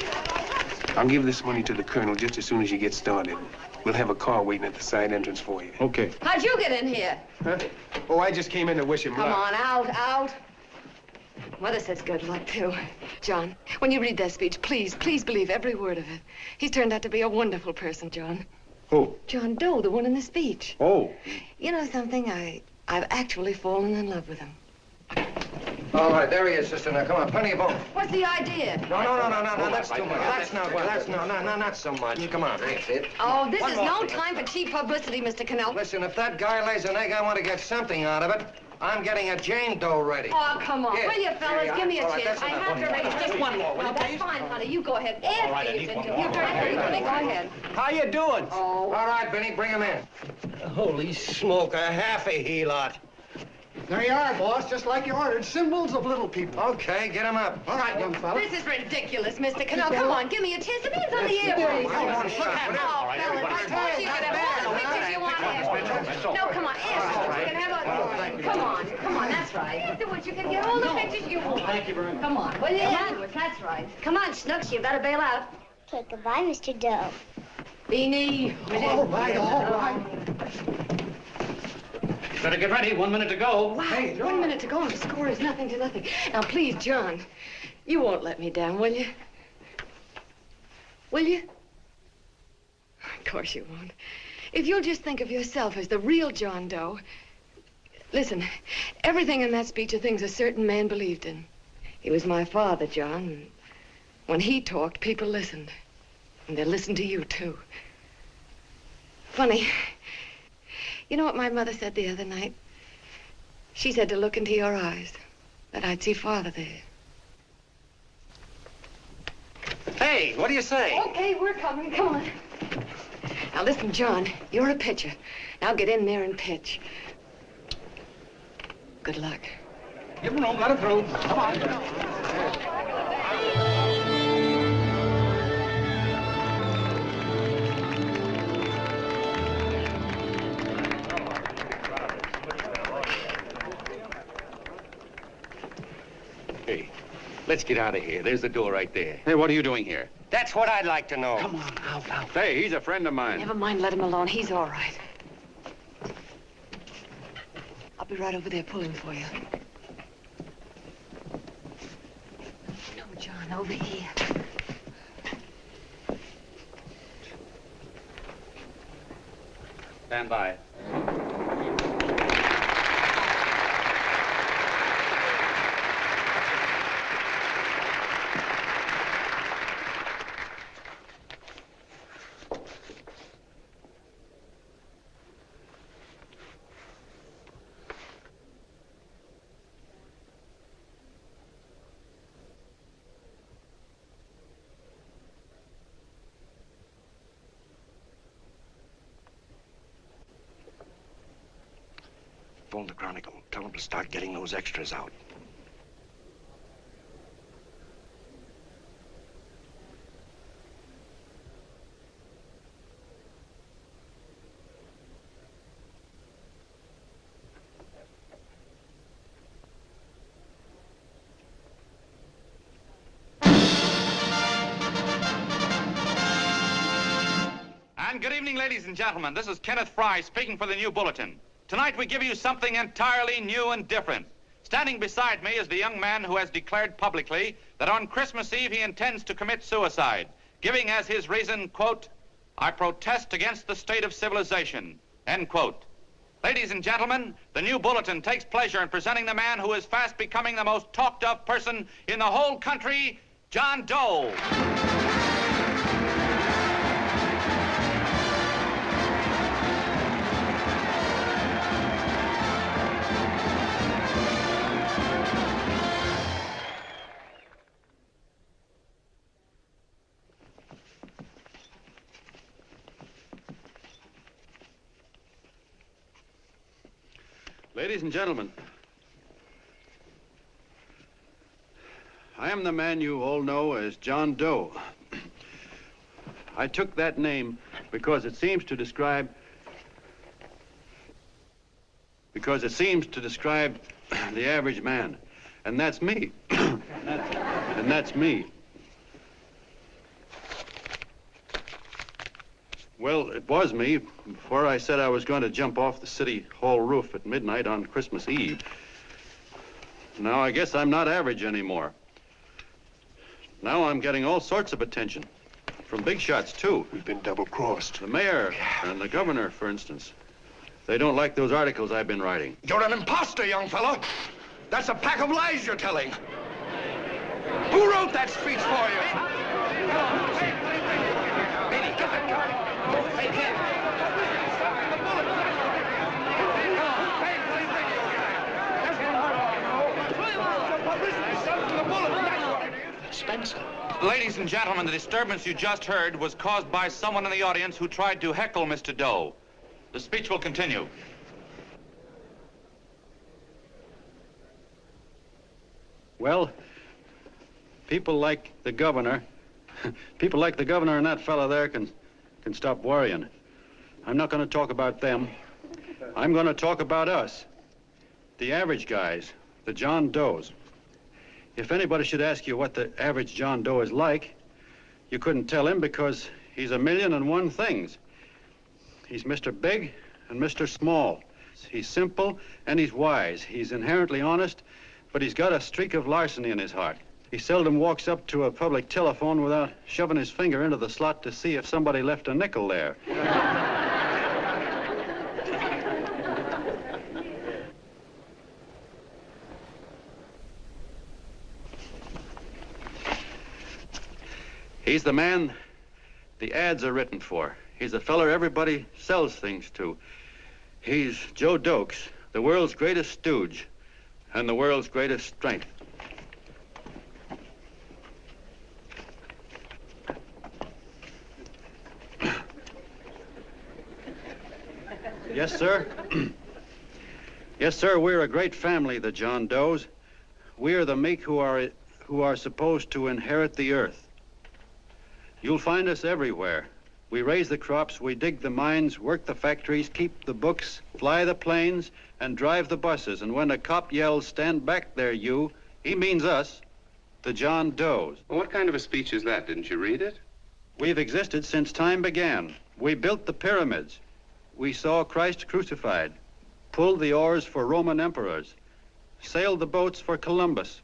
F: I'll give this money to the colonel just as soon as you get started. We'll have a car waiting at the side entrance for you.
L: Okay.
B: How'd you get in here?
F: Huh? Oh, I just came in to wish him luck.
B: Come on, out. Mother says good luck, too. John, when you read that speech, please believe every word of it. He's turned out to be a wonderful person, John.
L: Who?
B: John Doe, the one in the speech.
L: Oh.
B: You know something? I've actually fallen in love with him.
A: All right, there he is, sister. Now, come on, plenty of room.
B: What's the idea?
A: No, that's too much. That's not so much. Come on, that's it.
B: Oh, this is no time for cheap publicity, Mr. Cannell.
A: Listen, if that guy lays an egg, I want to get something out of it. I'm getting a Jane Doe ready.
B: Oh, come on.
A: Here.
B: Will you, fellas? Give me a
A: All right,
B: chance.
A: that's
B: I
A: enough.
B: have to raise just one more. Well, that's fine, honey. You go ahead. After you've been to. You turn everybody. Go ahead.
I: How you doing?
B: Oh.
A: All right, Benny, bring him in.
I: Holy smoke, a half a helot. There you are, boss, just like you ordered. Symbols of little people.
A: Okay, get him up.
I: All right, young fella.
B: This is ridiculous, Mr. Cannell. Come on, give me a chance. The man's on the air.
A: Look at him.
B: Oh, fellas, of course you can have all the pictures you want. No, come on, ask. You can have a... Come on, that's right. Afterwards, you can get all the pictures you want.
L: Thank you very much.
B: Come on, will you? Afterwards, that's right. Come on, Snooks, you better bail out.
R: Okay, goodbye, Mr. Doe.
B: Beanie.
I: All right.
L: Better get ready. 1 minute to go.
B: Wow, 1 minute to go and the score is nothing to nothing. Now, please, John, you won't let me down, will you? Will you? Of course you won't. If you'll just think of yourself as the real John Doe. Listen, everything in that speech are things a certain man believed in. He was my father, John. And when he talked, people listened. And they listened to you, too. Funny. You know what my mother said the other night? She said to look into your eyes, that I'd see Father there.
I: Hey, what do you say?
B: Okay, we're coming. Come on. Now, listen, John, you're a pitcher. Now get in there and pitch. Good luck.
I: Give him room, let him through. Come on. Hey, let's get out of here. There's the door right there.
L: Hey, what are you doing here?
I: That's what I'd like to know.
L: Come on, out. Hey, he's a friend of mine.
B: Never mind, let him alone. He's all right. I'll be right over there pulling for you. No, John, over here.
L: Stand by.
I: Phone the Chronicle. Tell them to start getting those extras out.
L: And good evening, ladies and gentlemen. This is Kenneth Fry speaking for the New Bulletin. Tonight we give you something entirely new and different. Standing beside me is the young man who has declared publicly that on Christmas Eve he intends to commit suicide, giving as his reason, quote, "I protest against the state of civilization," end quote. Ladies and gentlemen, the New Bulletin takes pleasure in presenting the man who is fast becoming the most talked of person in the whole country, John Doe. Ladies and gentlemen, I am the man you all know as John Doe. I took that name because it seems to describe the average man. And that's me. And that's me. Well, it was me before I said I was going to jump off the city hall roof at midnight on Christmas Eve. Now I guess I'm not average anymore. Now I'm getting all sorts of attention. From big shots, too.
G: We've been double-crossed.
L: The mayor and the governor, for instance. They don't like those articles I've been writing.
I: You're an imposter, young fellow. That's a pack of lies you're telling. Who wrote that speech for you? Benny, get that guy. Hey, kid. Spencer.
L: Ladies and gentlemen, the disturbance you just heard was caused by someone in the audience who tried to heckle Mr. Doe. The speech will continue. Well, people like the governor and that fellow there can stop worrying. I'm not going to talk about them. I'm going to talk about us, the average guys, the John Does. If anybody should ask you what the average John Doe is like, you couldn't tell him because he's 1,000,001 things. He's Mr. Big and Mr. Small. He's simple and he's wise. He's inherently honest, but he's got a streak of larceny in his heart. He seldom walks up to a public telephone without shoving his finger into the slot to see if somebody left a nickel there. He's the man the ads are written for. He's the feller everybody sells things to. He's Joe Dokes, the world's greatest stooge and the world's greatest strength. Yes, sir. Yes, sir, we're a great family, the John Does. We are the meek who are supposed to inherit the earth. You'll find us everywhere. We raise the crops, we dig the mines, work the factories, keep the books, fly the planes, and drive the buses. And when a cop yells, "Stand back there, you," he means us, the John Does.
F: Well, what kind of a speech is that? Didn't you read it?
L: We've existed since time began. We built the pyramids. We saw Christ crucified, pulled the oars for Roman emperors, sailed the boats for Columbus,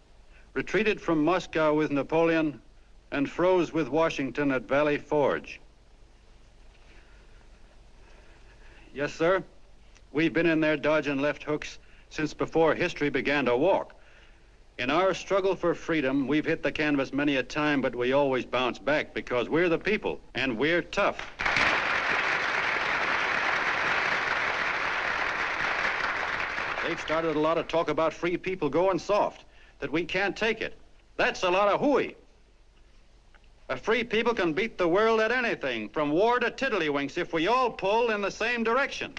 L: retreated from Moscow with Napoleon, and froze with Washington at Valley Forge. Yes, sir. We've been in there dodging left hooks since before history began to walk. In our struggle for freedom, we've hit the canvas many a time, but we always bounce back because we're the people, and we're tough. They've started a lot of talk about free people going soft, that we can't take it. That's a lot of hooey. A free people can beat the world at anything, from war to tiddlywinks, if we all pull in the same direction.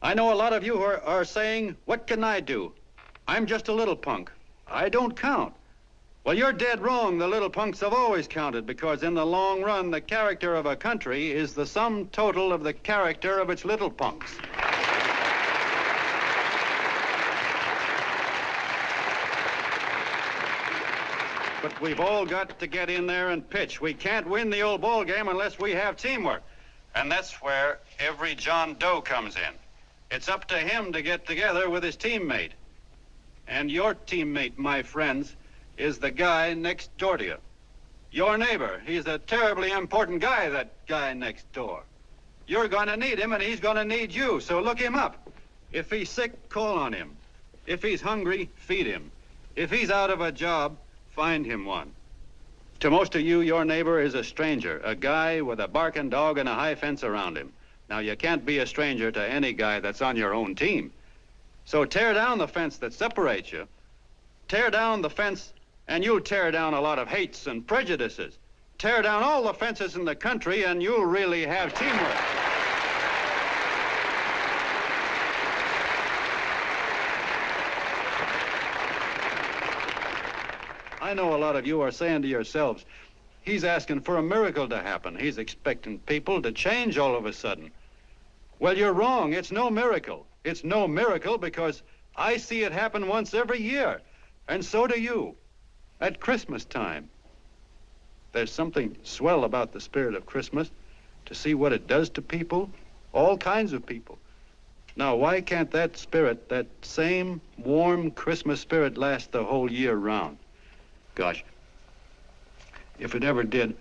L: I know a lot of you are saying, "What can I do? I'm just a little punk. I don't count." Well, you're dead wrong. The little punks have always counted, because in the long run, the character of a country is the sum total of the character of its little punks. But we've all got to get in there and pitch. We can't win the old ball game unless we have teamwork. And that's where every John Doe comes in. It's up to him to get together with his teammate. And your teammate, my friends, is the guy next door to you. Your neighbor. He's a terribly important guy, that guy next door. You're going to need him, and he's going to need you, so look him up. If he's sick, call on him. If he's hungry, feed him. If he's out of a job, find him one. To most of you, your neighbor is a stranger, a guy with a barking dog and a high fence around him. Now, you can't be a stranger to any guy that's on your own team. So tear down the fence that separates you. Tear down the fence, and you'll tear down a lot of hates and prejudices. Tear down all the fences in the country, and you'll really have teamwork. I know a lot of you are saying to yourselves, he's asking for a miracle to happen. He's expecting people to change all of a sudden. Well, you're wrong. It's no miracle. It's no miracle because I see it happen once every year, and so do you, at Christmas time. There's something swell about the spirit of Christmas, to see what it does to people, all kinds of people. Now, why can't that spirit, that same warm Christmas spirit, last the whole year round? Gosh, if it ever did,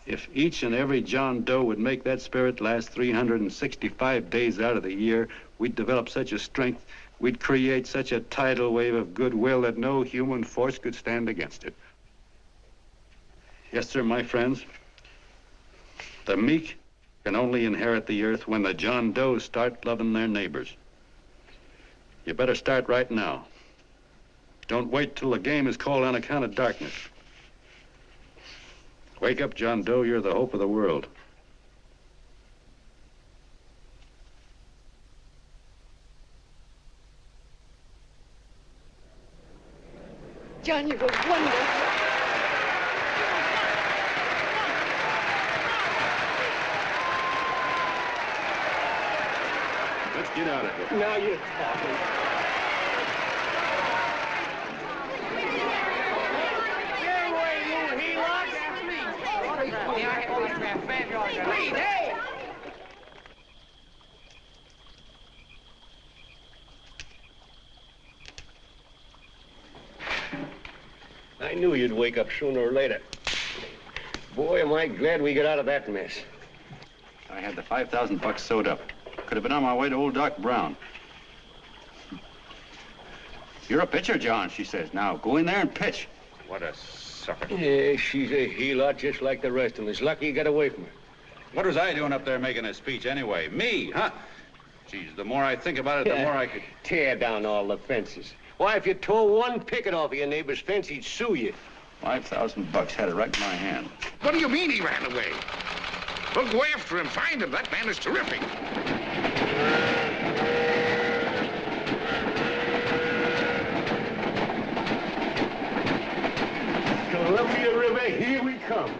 L: if each and every John Doe would make that spirit last 365 days out of the year, we'd develop such a strength, we'd create such a tidal wave of goodwill that no human force could stand against it. Yes, sir, my friends, the meek can only inherit the earth when the John Does start loving their neighbors. You better start right now. Don't wait till the game is called on account of darkness. Wake up, John Doe. You're the hope of the world.
B: John, you were wonderful.
L: Let's get out of here.
I: Now you're talking.
J: Please, hey!
I: I knew you'd wake up sooner or later. Boy, am I glad we got out of that mess.
L: I had the $5,000 sewed up. Could have been on my way to old Doc Brown. You're a pitcher, John, she says. Now, go in there and pitch.
N: What a sucker.
I: Yeah, she's a heel-out just like the rest of us. Lucky you got away from her.
L: What was I doing up there making a speech anyway? Me, huh? Geez, the more I think about it, the more I could...
I: Tear down all the fences. Why, if you tore one picket off of your neighbor's fence, he'd sue you.
L: $5,000 had it right in my hand.
N: What do you mean he ran away? Well, go after him, find him. That man is terrific.
I: Columbia River, here we come.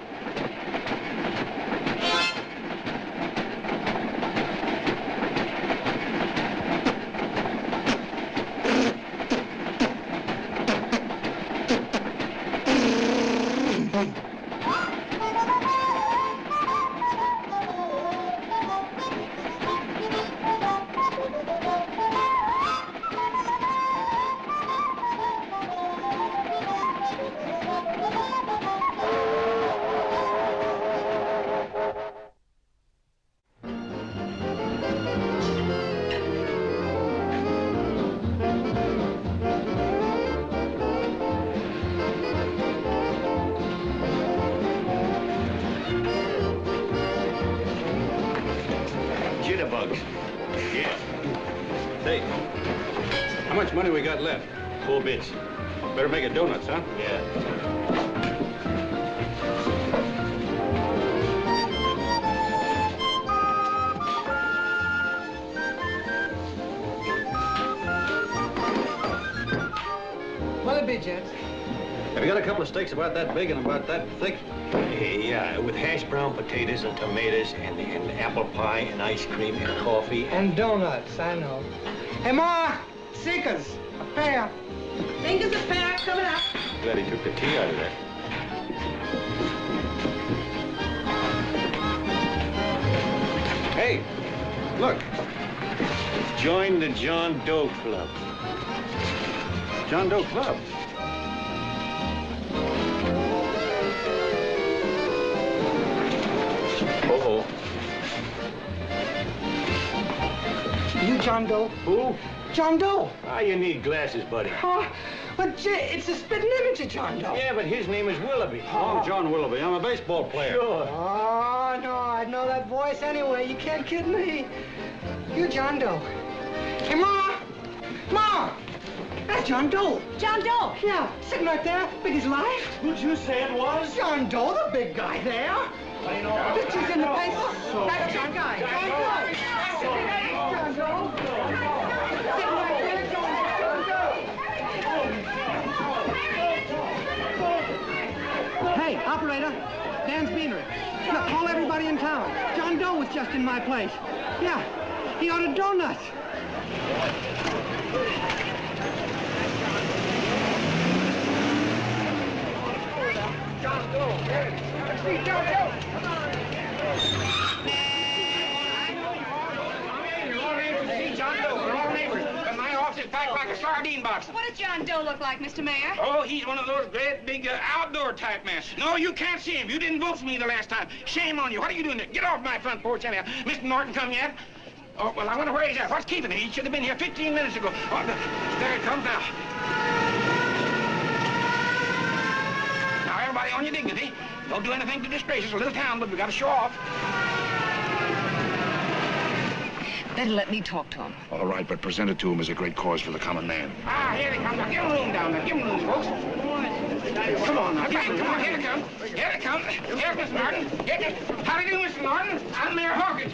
L: Jitterbugs. Yeah. Say, how much money we got left? 4 bits. Better make it donuts, huh? Yeah.
S: What'll it be, gents?
L: Have you got a couple of steaks about that big and about that thick?
I: Yeah, with hash brown potatoes and tomatoes and apple pie and ice cream and coffee.
S: And donuts, I know. Hey, Ma! Seekers, a pair.
J: Seekers, a pair, coming up.
L: Glad he took the tea out of that.
I: Hey, look. Join the John Doe Club.
L: John Doe Club? Uh-oh.
S: You John Doe?
I: Who?
S: John Doe.
I: Ah, you need glasses, buddy.
S: Oh, but it's a spitting image of John Doe.
I: Yeah, but his name is Willoughby.
L: Oh, John Willoughby. I'm a baseball player.
I: Sure.
S: Oh, no, I'd know that voice anyway. You can't kid me. You John Doe. Hey, Ma! Ma! That's John Doe.
J: John Doe?
S: Yeah, sitting right there, big as life.
I: Who'd you say it was?
S: John Doe, the big guy there. Pictures in the paper. That's John Guy. John Doe. John Doe. Sitting right there, John Doe. Hey, operator. Dan's Beanery. Look, call everybody in town. John Doe was just in my place. Yeah, he ordered donuts. John Doe. Let's see John Doe.
K: Packed like a sardine box.
Q: What does John Doe look like, Mr. Mayor?
K: Oh, he's one of those great big outdoor type men. No, you can't see him. You didn't vote for me the last time. Shame on you. What are you doing there? Get off my front porch anyhow. Mr. Norton come yet? Oh, well, I wonder where he's at. What's keeping him? He should have been here 15 minutes ago. Oh, there he comes now. Now, everybody on your dignity. Don't do anything to disgrace us. A little town, but we got to show off.
Q: Better let me talk to him.
N: All right, but present it to him as a great cause for the common man.
K: Ah, here they come. Now, give him room down there. Give him room, folks. Come on now. Come on. Here they come. Here they come. Here's Mr. Norton. How do you do, Mr. Norton? I'm Mayor Hawkins.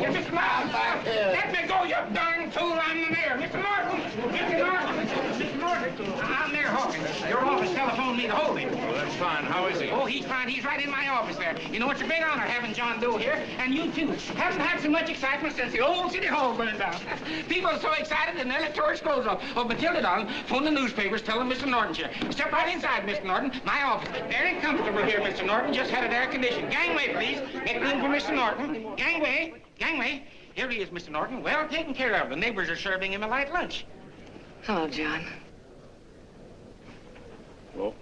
K: You're Mr. Loud. Let me go, you darn fool. I'm the mayor. Mr. Norton. Mr. Norton. Mr. Norton. I'm Mayor Hawkins. Your office telephoned me to hold him.
N: Well, that's fine. How is he?
K: Oh, he's fine. He's right in my office there. You know, it's a great honor having John Doe here, and you too. Haven't had so much excitement since the old City Hall burned down. People are so excited and their tourists goes off. Oh, Matilda, darling, phone the newspapers, tell them Mr. Norton's here. Step right inside, Mr. Norton. My office. Very comfortable here, Mr. Norton. Just had it air conditioned. Gangway, please. Make room for Mr. Norton. Gangway. Gangway. Here he is, Mr. Norton. Well taken care of. The neighbors are serving him a light lunch.
B: Hello, John.
N: Well,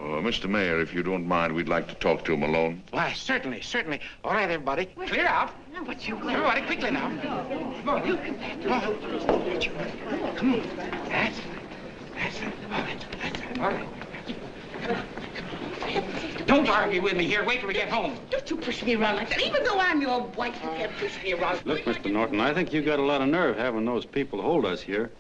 N: Mr. Mayor, if you don't mind, we'd like to talk to him alone.
K: Why, certainly, certainly. All right, everybody. Clear out.
B: No, but you...
K: Everybody, quickly now. Come on. Come on. Come on. That's All right. Don't argue with me here. Wait till we get home.
J: Don't you push me around like that. Even though I'm your wife, you can't push me around.
L: Look, Mr. Norton, I think you got a lot of nerve having those people hold us here.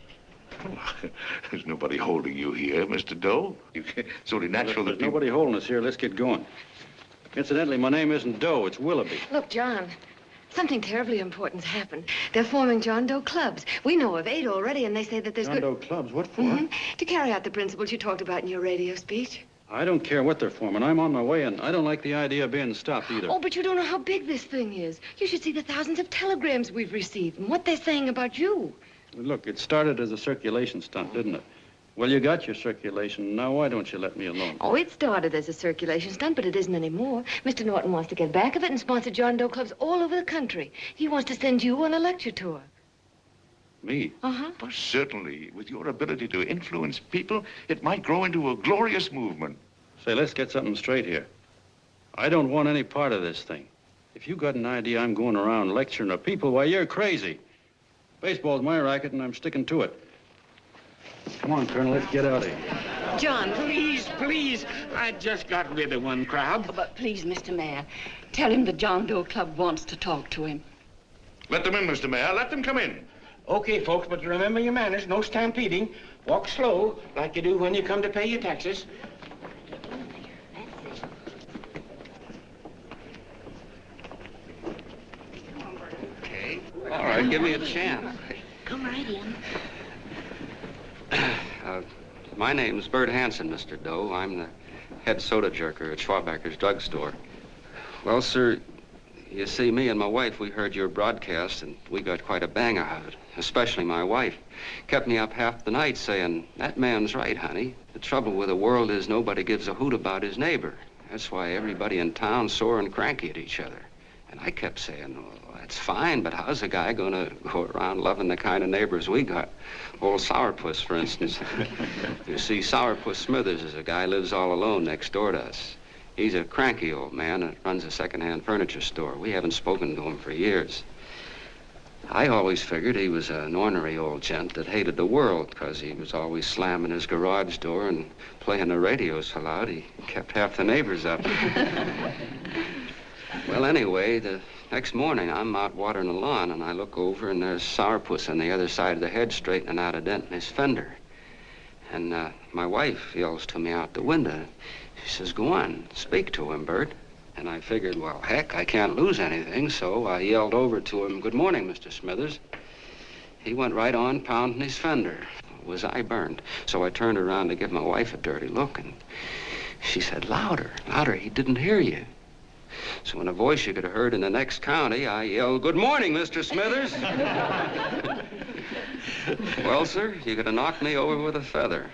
N: There's nobody holding you here, Mr. Doe. It's only natural that
L: There's nobody holding us here. Let's get going. Incidentally, my name isn't Doe, it's Willoughby.
B: Look, John, something terribly important's happened. They're forming John Doe clubs. We know of 8 already, and they say that there's
L: John Doe clubs? What for?
B: To carry out the principles you talked about in your radio speech.
L: I don't care what they're forming. I'm on my way, and I don't like the idea of being stopped either.
B: Oh, but you don't know how big this thing is. You should see the thousands of telegrams we've received and what they're saying about you.
L: Look, it started as a circulation stunt, didn't it? Well, you got your circulation. Now, why don't you let me alone?
B: Oh, it started as a circulation stunt, but it isn't anymore. Mr. Norton wants to get back of it and sponsor John Doe clubs all over the country. He wants to send you on a lecture tour.
L: Me?
B: Uh-huh.
N: Well, certainly, with your ability to influence people, it might grow into a glorious movement.
L: Say, let's get something straight here. I don't want any part of this thing. If you got an idea I'm going around lecturing to people, why, you're crazy. Baseball's my racket, and I'm sticking to it. Come on, Colonel, let's get out of here.
K: John, please, please. I just got rid of one crowd.
J: Oh, but please, Mr. Mayor, tell him the John Doe Club wants to talk to him.
N: Let them in, Mr. Mayor. Let them come in.
K: Okay, folks, but remember your manners. No stampeding. Walk slow, like you do when you come to pay your taxes.
T: Okay. All right, give me a chance.
R: Come right in.
T: My name's Bert Hansen, Mr. Doe. I'm the head soda jerker at Schwabacker's drugstore. Well, sir, you see, me and my wife, we heard your broadcast, and we got quite a bang out of it, especially my wife. Kept me up half the night saying, that man's right, honey. The trouble with the world is nobody gives a hoot about his neighbor. That's why everybody in town's sore and cranky at each other. And I kept saying, well, that's fine, but how's a guy gonna go around loving the kind of neighbors we got? Old Sourpuss, for instance. You see, Sourpuss Smithers is a guy lives all alone next door to us. He's a cranky old man that runs a second-hand furniture store. We haven't spoken to him for years. I always figured he was an ornery old gent that hated the world because he was always slamming his garage door and playing the radio so loud he kept half the neighbors up. Well, anyway, the next morning I'm out watering the lawn and I look over and there's Sourpuss on the other side of the hedge straightening out a dent in his fender. And my wife yells to me out the window. She says, go on, speak to him, Bert. And I figured, well, heck, I can't lose anything, so I yelled over to him, good morning, Mr. Smithers. He went right on pounding his fender. Was I burned? So I turned around to give my wife a dirty look, and she said, louder, louder, he didn't hear you. So in a voice you could have heard in the next county, I yelled, good morning, Mr. Smithers. Well, sir, you could have knocked me over with a feather.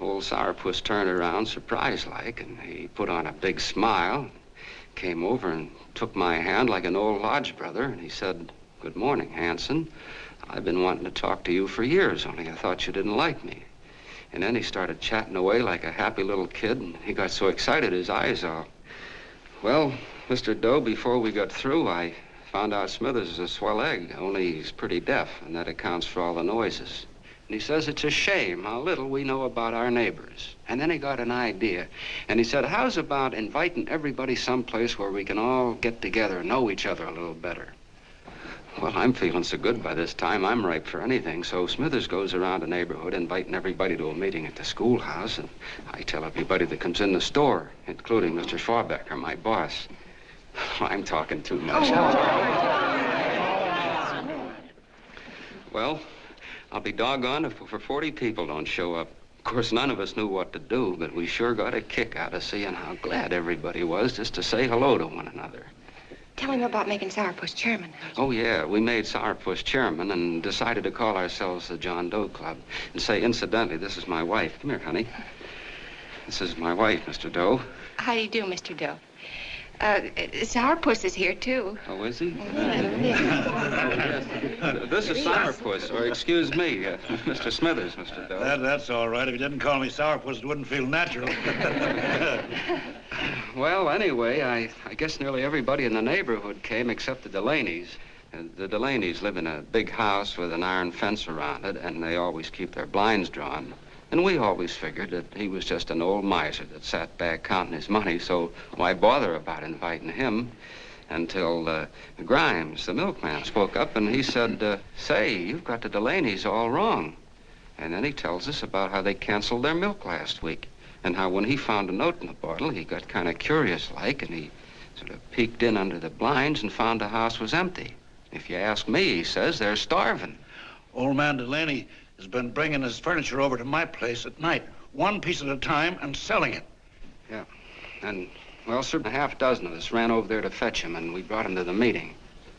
T: Old Sourpuss turned around, surprised-like, and he put on a big smile, came over and took my hand like an old lodge brother, and he said, good morning, Hanson. I've been wanting to talk to you for years, only I thought you didn't like me. And then he started chatting away like a happy little kid, and he got so excited his eyes all... Well, Mr. Doe, before we got through, I found out Smithers is a swell egg, only he's pretty deaf, and that accounts for all the noises. And he says it's a shame how little we know about our neighbors. And then he got an idea. And he said, how's about inviting everybody someplace where we can all get together and know each other a little better? Well, I'm feeling so good by this time, I'm ripe for anything. So Smithers goes around the neighborhood inviting everybody to a meeting at the schoolhouse. And I tell everybody that comes in the store, including Mr. Schwabacker, my boss. I'm talking too much. Well, I'll be doggone if over 40 people don't show up. Of course, none of us knew what to do, but we sure got a kick out of seeing how glad everybody was just to say hello to one another.
B: Tell him about making Sourpuss chairman.
T: Oh, yeah, we made Sourpuss chairman and decided to call ourselves the John Doe Club. And say, incidentally, this is my wife. Come here, honey. This is my wife, Mr. Doe.
O: How do you do, Mr. Doe? Sourpuss is here, too.
T: Oh, is he? This is Sourpuss, or excuse me, Mr. Smithers, Mr. Doe.
U: That's all right. If you didn't call me Sourpuss, it wouldn't feel natural.
T: Well, anyway, I guess nearly everybody in the neighborhood came except the Delaney's. The Delaney's live in a big house with an iron fence around it, and they always keep their blinds drawn. And we always figured that he was just an old miser that sat back counting his money, so why bother about inviting him? Until Grimes, the milkman, spoke up and he said, say, you've got the Delaney's all wrong. And then he tells us about how they canceled their milk last week and how when he found a note in the bottle, he got kind of curious-like and he sort of peeked in under the blinds and found the house was empty. If you ask me, he says, they're starving.
U: Old man Delaney has been bringing his furniture over to my place at night, one piece at a time, and selling it.
T: Yeah. And, well, sir, a half dozen of us ran over there to fetch him, and we brought him to the meeting.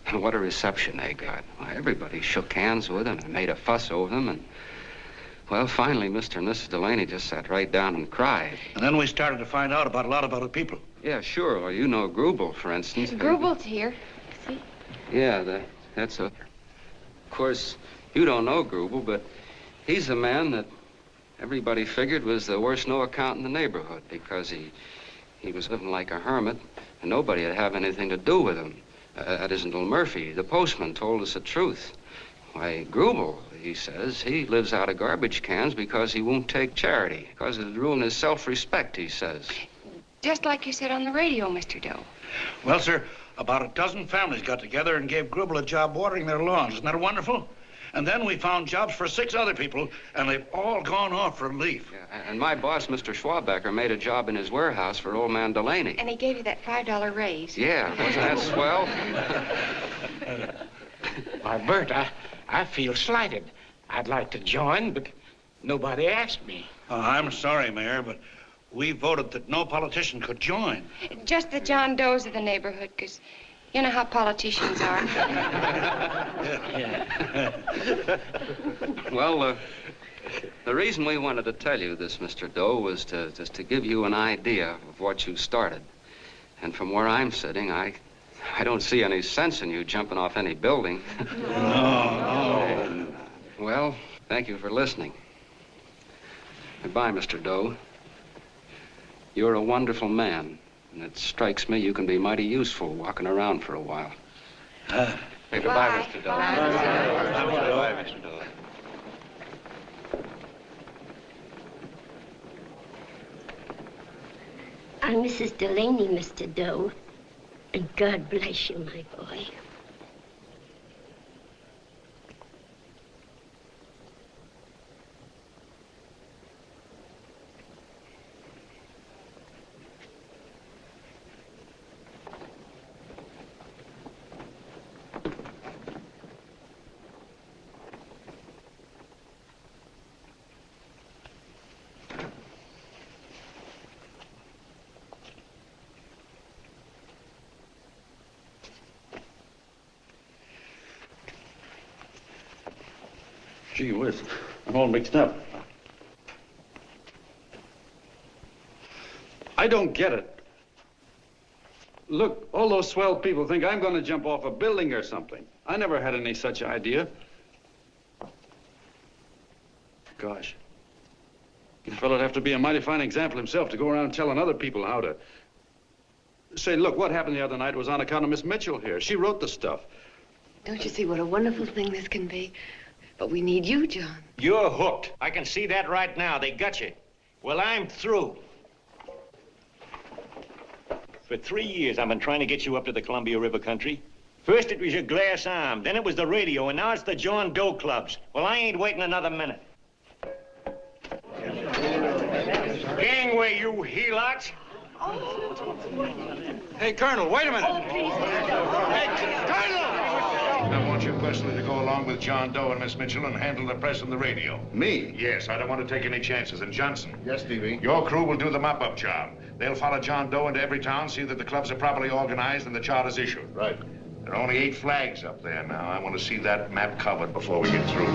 T: And what a reception they got. Why, everybody shook hands with him and made a fuss over them, and, well, finally, Mr. and Mrs. Delaney just sat right down and cried.
U: And then we started to find out about a lot of other people.
T: Yeah, sure. Well, you know Grubel, for instance.
Q: Grubel's here. See?
T: Yeah, that's a... Of course, you don't know Grubel, but he's a man that everybody figured was the worst no-account in the neighborhood because he was living like a hermit and nobody would have anything to do with him. That isn't little Murphy. The postman told us the truth. Why, Grubel, he says, he lives out of garbage cans because he won't take charity, because it'd ruin his self-respect, he says.
Q: Just like you said on the radio, Mr. Doe.
U: Well, sir, about a dozen families got together and gave Grubel a job watering their lawns. Isn't that wonderful? And then we found jobs for 6 other people, and they've all gone off for leave.
T: Yeah, and my boss, Mr. Schwabecker, made a job in his warehouse for old man Delaney.
Q: And he gave you that $5 raise.
T: Yeah, wasn't that swell?
K: Why, Bert, I feel slighted. I'd like to join, but nobody asked me.
U: I'm sorry, Mayor, but we voted that no politician could join.
Q: Just the John Does of the neighborhood, because you know how politicians are.
T: Well, the reason we wanted to tell you this, Mr. Doe, was just to give you an idea of what you started. And from where I'm sitting, I don't see any sense in you jumping off any building.
U: No.
T: Well, thank you for listening. Goodbye, Mr. Doe. You're a wonderful man, and it strikes me you can be mighty useful walking around for a while. Hey, goodbye, Mr. Doe. Goodbye, Mr. Doe.
R: I'm Mrs. Delaney, Mr. Doe. And God bless you, my boy.
L: Gee whiz, I'm all mixed up. I don't get it. Look, all those swell people think I'm going to jump off a building or something. I never had any such idea. Gosh. The fellow'd have to be a mighty fine example himself to go around telling other people how to... Say, look, what happened the other night was on account of Miss Meçhul here. She wrote the stuff.
B: Don't you see what a wonderful thing this can be? But we need you, John.
M: You're hooked. I can see that right now. They got you. Well, I'm through. For 3 years, I've been trying to get you up to the Columbia River country. First, it was your glass arm. Then it was the radio. And now it's the John Doe clubs. Well, I ain't waiting another minute. Gangway, you helots.
L: Hey, Colonel, wait a minute.
N: Hey, Colonel! I want you personally to go along with John Doe and Miss Meçhul and handle the press and the radio.
G: Me?
N: Yes, I don't want to take any chances. And Johnson.
G: Yes, Stevie?
N: Your crew will do the mop-up job. They'll follow John Doe into every town, see that the clubs are properly organized and the charter's issued.
G: Right.
N: There are only 8 flags up there now. I want to see that map covered before we get through.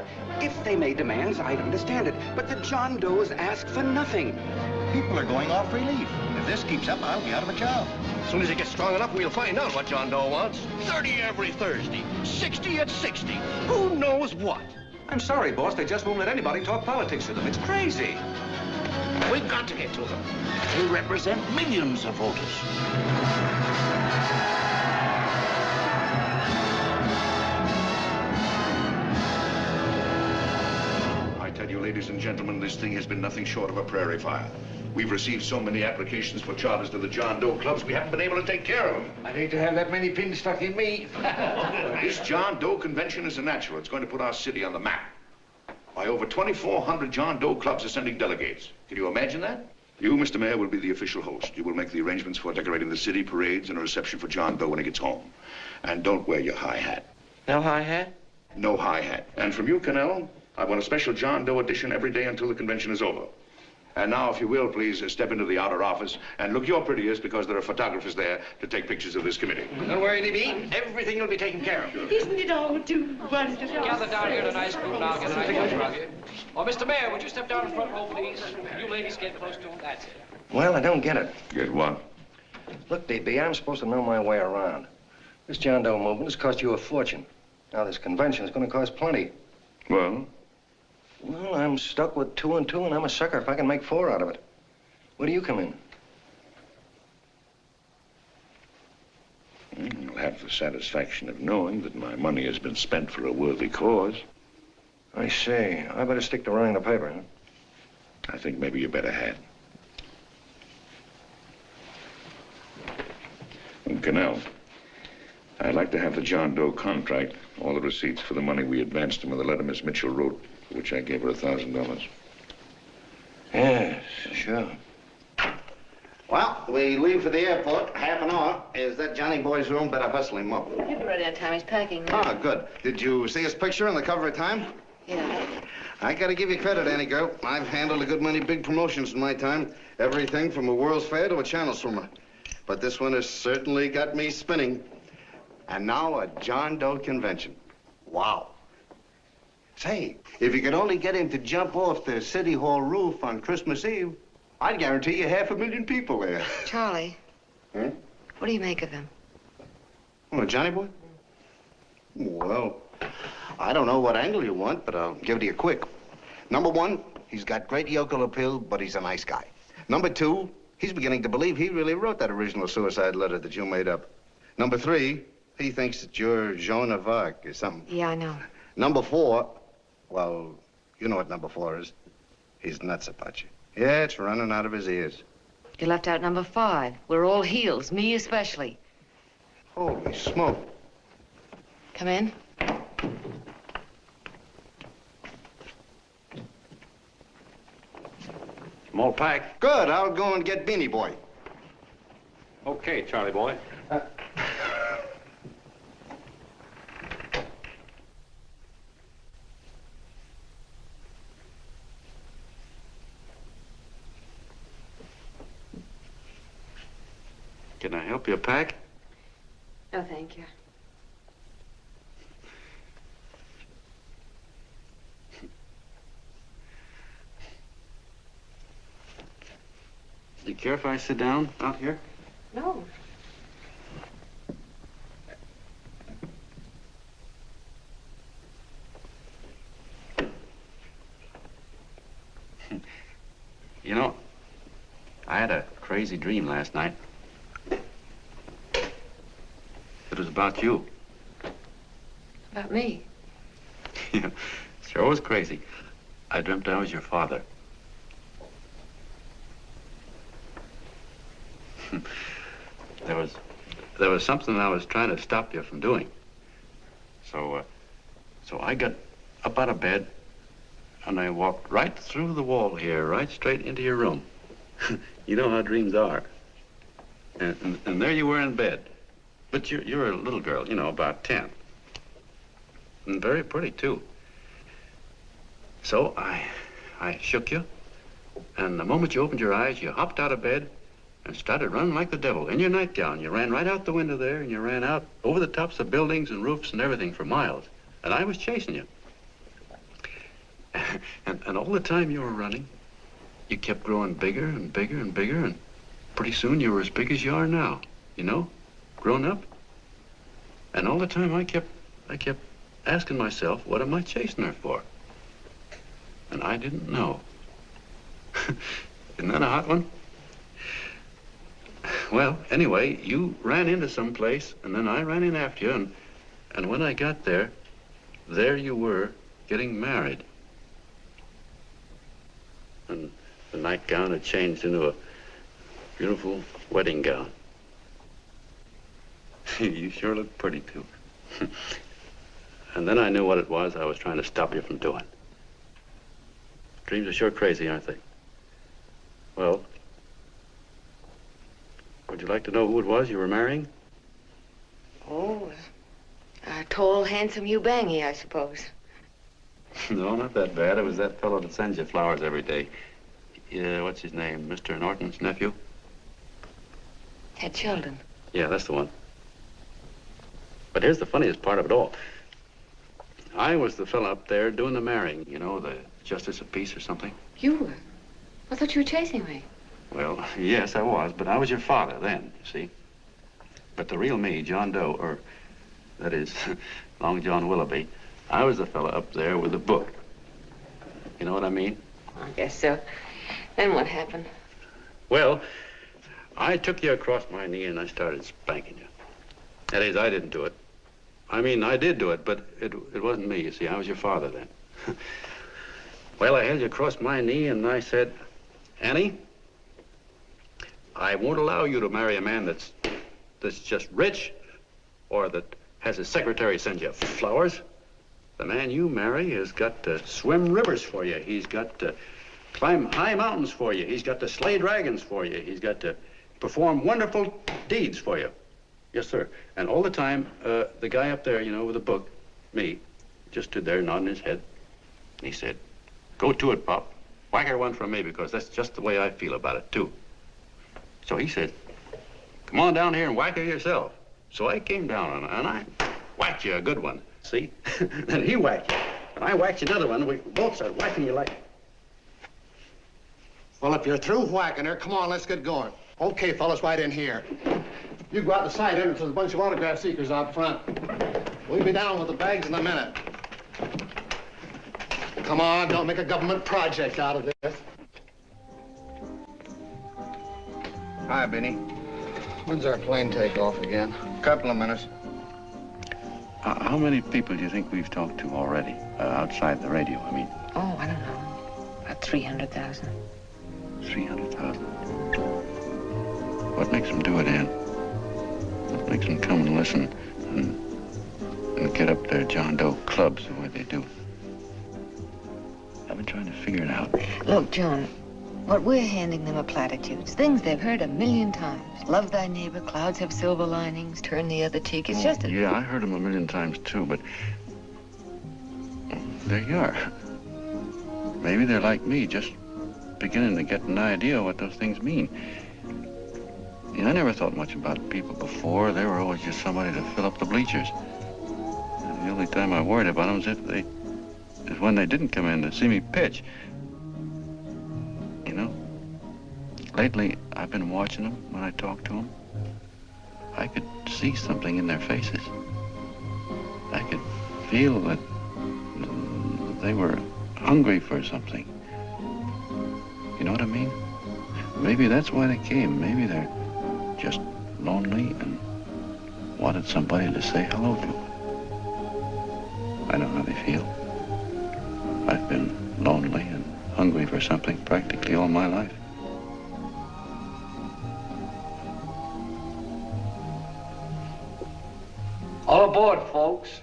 I: fair. If they made demands, I'd understand it. But the John Does ask for nothing.
C: People are going off relief. If this keeps up, I'll be out of a job.
I: As soon as it gets strong enough, we'll find out what John Doe wants. 30 every Thursday, 60 at 60. Who knows what? I'm sorry, boss. They just won't let anybody talk politics to them. It's crazy.
U: We've got to get to them. They represent millions of voters.
N: I tell you, ladies and gentlemen, this thing has been nothing short of a prairie fire. We've received so many applications for charters to the John Doe clubs, we haven't been able to take care of them.
I: I'd hate to have that many pins stuck in me.
N: This John Doe convention is a natural. It's going to put our city on the map. Why, over 2,400 John Doe clubs are sending delegates. Can you imagine that? You, Mr. Mayor, will be the official host. You will make the arrangements for decorating the city, parades, and a reception for John Doe when he gets home. And don't wear your high hat.
I: No high hat?
N: No high hat. And from you, Cannell, I want a special John Doe edition every day until the convention is over. And now, if you will, please step into the outer office and look your prettiest because there are photographers there to take pictures of this committee.
I: Don't worry, Libby. Everything will be taken care of.
J: Isn't it all too wonderful?
K: Gather down here in a nice group now. Get a nice picture of you. Oh, Mr. Mayor, would you step down in the front row, please? You ladies get close to him. That's it.
A: Well, I don't get it.
N: Get what?
A: Look, DB, I'm supposed to know my way around. This John Doe movement has cost you a fortune. Now, this convention is going to cost plenty.
N: Well?
A: Well, I'm stuck with 2 and 2, and I'm a sucker if I can make 4 out of it. Where do you come in?
N: You'll have the satisfaction of knowing that my money has been spent for a worthy cause.
A: I see. I better stick to running the paper, huh?
N: I think maybe you better had. And Cannell, I'd like to have the John Doe contract, all the receipts for the money we advanced him, and the letter Miss Meçhul wrote, for which I gave her $1,000.
A: Yes, sure.
P: Well, we leave for the airport. Half an hour. Is that Johnny boy's room? Better hustle him up.
B: He'll be ready on time. He's packing now.
P: Ah, good. Did you see his picture on the cover of Time?
B: Yeah.
P: I gotta give you credit, Annie girl. I've handled a good many big promotions in my time. Everything from a World's Fair to a channel swimmer. But this one has certainly got me spinning. And now a John Doe convention. Wow. Say, if you could only get him to jump off the City Hall roof on Christmas Eve, I'd guarantee you 500,000 people there.
B: Charlie.
P: Hmm?
B: What do you make of him?
P: Oh, Johnny boy? Well, I don't know what angle you want, but I'll give it to you quick. Number 1, he's got great yokel appeal, but he's a nice guy. Number 2, he's beginning to believe he really wrote that original suicide letter that you made up. Number 3, he thinks that you're Joan of Arc or something.
B: Yeah, I know.
P: Number 4, well, you know what number 4 is. He's nuts about you. Yeah, it's running out of his ears.
B: You left out number 5. We're all heels, me especially.
P: Holy smoke.
B: Come in.
L: Small pack.
P: Good, I'll go and get Beanie Boy.
L: Okay, Charlie boy. Can I help you pack?
B: No, thank you.
L: Do you care if I sit down out here?
B: No.
L: You know, I had a crazy dream last night. It was about you.
B: About me?
L: Yeah, sure was crazy. I dreamt I was your father. There was something I was trying to stop you from doing. So I got up out of bed and I walked right through the wall here, right straight into your room. You know how dreams are. And there you were in bed. But you're a little girl, you know, about 10. And very pretty, too. So I shook you, and the moment you opened your eyes, you hopped out of bed and started running like the devil in your nightgown. You ran right out the window there, and you ran out over the tops of buildings and roofs and everything for miles. And I was chasing you. And all the time you were running, you kept growing bigger and bigger and bigger, and pretty soon you were as big as you are now, you know, grown up. And all the time I kept asking myself, what am I chasing her for? And I didn't know. Isn't that a hot one? Well, anyway, you ran into some place, and then I ran in after you, and when I got there you were getting married. And the nightgown had changed into a beautiful wedding gown. You sure look pretty, too. And then I knew what it was I was trying to stop you from doing. Dreams are sure crazy, aren't they? Well, would you like to know who it was you were marrying?
B: Oh, a tall, handsome Hugh Bangy, I suppose.
L: No, not that bad. It was that fellow that sends you flowers every day. What's his name? Mr. Norton's nephew?
B: Ted Sheldon.
L: Yeah, that's the one. But here's the funniest part of it all. I was the fella up there doing the marrying, you know, the justice of peace or something.
B: You were? I thought you were chasing me.
L: Well, yes, I was, but I was your father then, you see. But the real me, John Doe, or that is, Long John Willoughby, I was the fella up there with the book. You know what I mean?
B: I guess so. Then what happened?
L: Well, I took you across my knee and I started spanking you. That is, I didn't do it. I mean, I did do it, but it wasn't me, you see. I was your father then. Well, I held you across my knee and I said, Annie, I won't allow you to marry a man that's just rich or that has his secretary send you flowers. The man you marry has got to swim rivers for you. He's got to climb high mountains for you. He's got to slay dragons for you. He's got to perform wonderful deeds for you. Yes, sir. And all the time, the guy up there, you know, with the book, me, just stood there nodding his head. And he said, go to it, Pop. Whack her one from me, because that's just the way I feel about it, too. So he said, come on down here and whack her yourself. So I came down and I whacked you a good one, see? Then he whacked you, and I whacked you another one. We both started whacking you like...
C: Well, if you're through whacking her, come on, let's get going. Okay, fellas, right in here. You go out the side entrance. There's a bunch of autograph seekers out front. We'll be down with the bags in a minute. Come on, don't make a government project out of this.
P: Hi, Benny.
C: When's our plane take off again?
P: Couple of minutes.
L: How many people do you think we've talked to already, outside the radio, I mean?
B: Oh, I don't know. About 300,000.
L: 300,000. What makes them do it, Ann? What makes them come and listen and get up their John Doe clubs the way they do? I've been trying to figure it out.
B: Look, John, what we're handing them are platitudes, things they've heard 1,000,000 times. Love thy neighbor, clouds have silver linings, turn the other cheek. It's just a...
L: Yeah, I heard them 1,000,000 times, too, but there you are. Maybe they're like me, just beginning to get an idea of what those things mean. You know, I never thought much about people before. They were always just somebody to fill up the bleachers. And the only time I worried about them is when they didn't come in to see me pitch. You know, lately I've been watching them when I talk to them. I could see something in their faces. I could feel that they were hungry for something. You know what I mean? Maybe that's why they came. Maybe they're just lonely and wanted somebody to say hello to. I know how they feel. I've been lonely and hungry for something practically all my life.
I: All aboard, folks.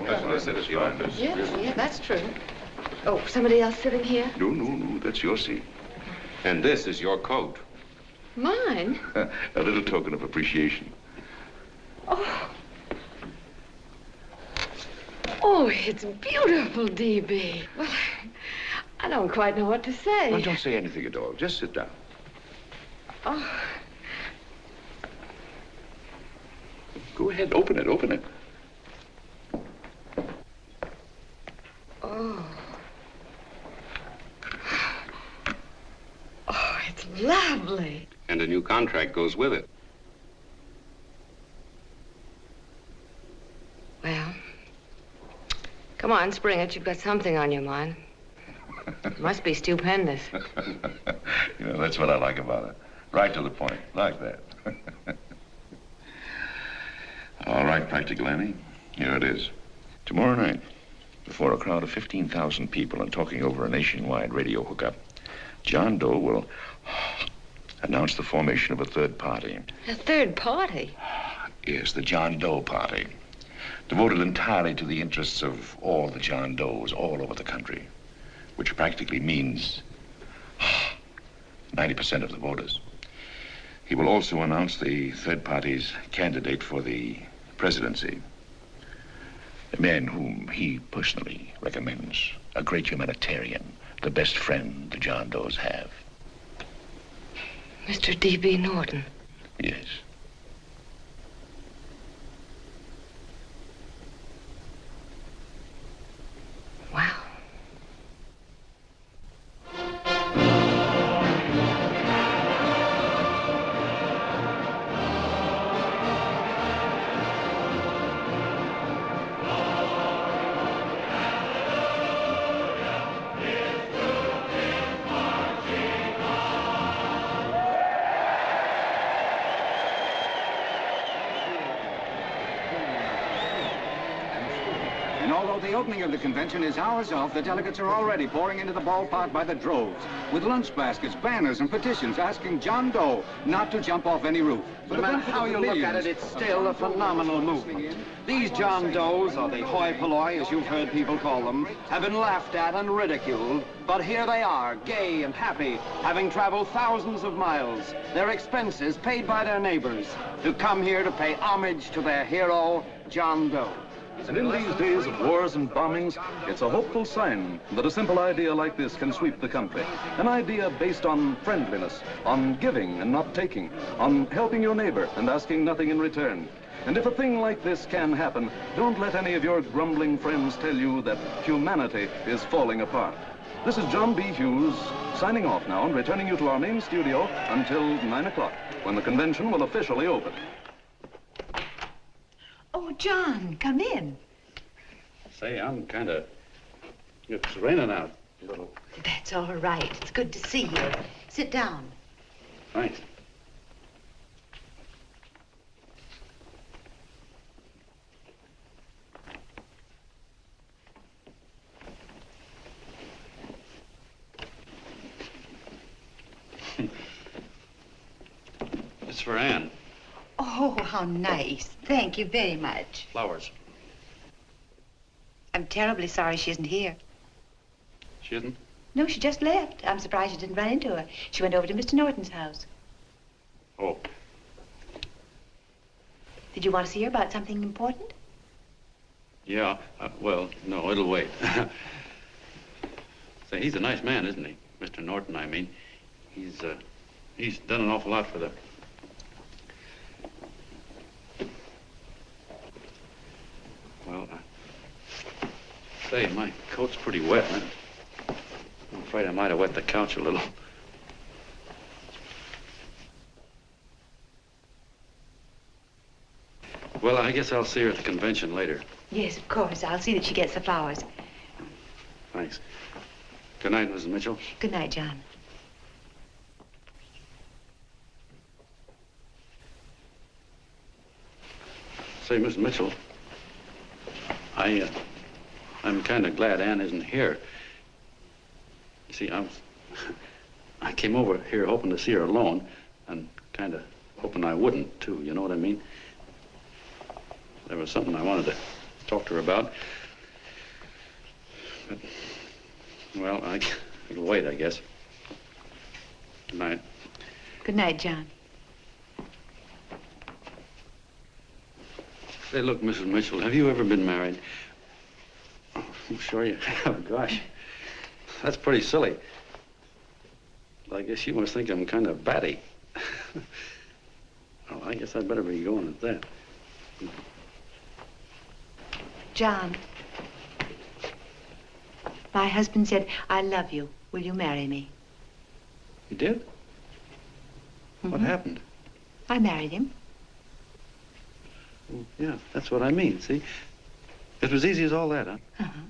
B: Yeah, that's true. Oh, somebody else sitting here?
N: No, that's your seat.
E: And this is your coat.
B: Mine?
N: A little token of appreciation.
B: Oh, it's beautiful, D.B. Well, I don't quite know what to say.
N: Well, don't say anything at all. Just sit down.
B: Oh.
N: Go ahead, open it.
B: Oh. lovely.
T: And a new contract goes with it.
B: Well, come on, spring it. You've got something on your mind. It must be stupendous.
N: You know, that's what I like about it. Right to the point, like that. All right, Practical Annie, here it is. Tomorrow night, before a crowd of 15,000 people and talking over a nationwide radio hookup, John Doe will announce the formation of a third party.
B: A third party?
N: Yes, the John Doe Party. Devoted entirely to the interests of all the John Does all over the country, which practically means 90% of the voters. He will also announce the third party's candidate for the presidency, a man whom he personally recommends, a great humanitarian, the best friend the John Does have.
B: Mr. D.B. Norton.
N: Yes.
B: Wow.
H: And although the opening of the convention is hours off, the delegates are already pouring into the ballpark by the droves, with lunch baskets, banners, and petitions asking John Doe not to jump off any roof.
V: No matter how you look at it, it's still a phenomenal movement. These John Does, or the hoi polloi, as you've heard people call them, have been laughed at and ridiculed, but here they are, gay and happy, having traveled thousands of miles, their expenses paid by their neighbors, to come here to pay homage to their hero, John Doe.
W: And in these days of wars and bombings, it's a hopeful sign that a simple idea like this can sweep the country. An idea based on friendliness, on giving and not taking, on helping your neighbor and asking nothing in return. And if a thing like this can happen, don't let any of your grumbling friends tell you that humanity is falling apart. This is John B. Hughes, signing off now and returning you to our main studio until 9 o'clock, when the convention will officially open.
O: Oh, John, come in.
L: Say, I'm it's raining out a little.
O: That's all right. It's good to see you. Sit down.
L: Thanks. It's for Anne.
O: Oh, how nice. Thank you very much.
L: Flowers.
O: I'm terribly sorry she isn't here.
L: She isn't?
O: No, she just left. I'm surprised you didn't run into her. She went over to Mr. Norton's house.
L: Oh.
O: Did you want to see her about something important?
L: Yeah, well, no, it'll wait. Say, he's a nice man, isn't he? Mr. Norton, I mean. He's done an awful lot for the... Well, say, my coat's pretty wet. I'm afraid I might have wet the couch a little. Well, I guess I'll see her at the convention later.
O: Yes, of course. I'll see that she gets the flowers.
L: Thanks. Good night, Mrs. Mitchell.
O: Good night, John.
L: Say, Miss Mitchell, I'm kind of glad Anne isn't here. You see, I came over here hoping to see her alone, and kind of hoping I wouldn't, too. You know what I mean? There was something I wanted to talk to her about. But, well, it'll wait, I guess. Good night.
O: Good night, John.
L: Say, look, Mrs. Mitchell, have you ever been married? Oh, I'm sure you have. Gosh, that's pretty silly. I guess you must think I'm kind of batty. Well, I guess I'd better be going at that.
O: John, my husband said, I love you. Will you marry me?
L: You did? What happened?
O: I married him.
L: Well, yeah, that's what I mean, see? It was easy as all that, huh?
O: Uh-huh.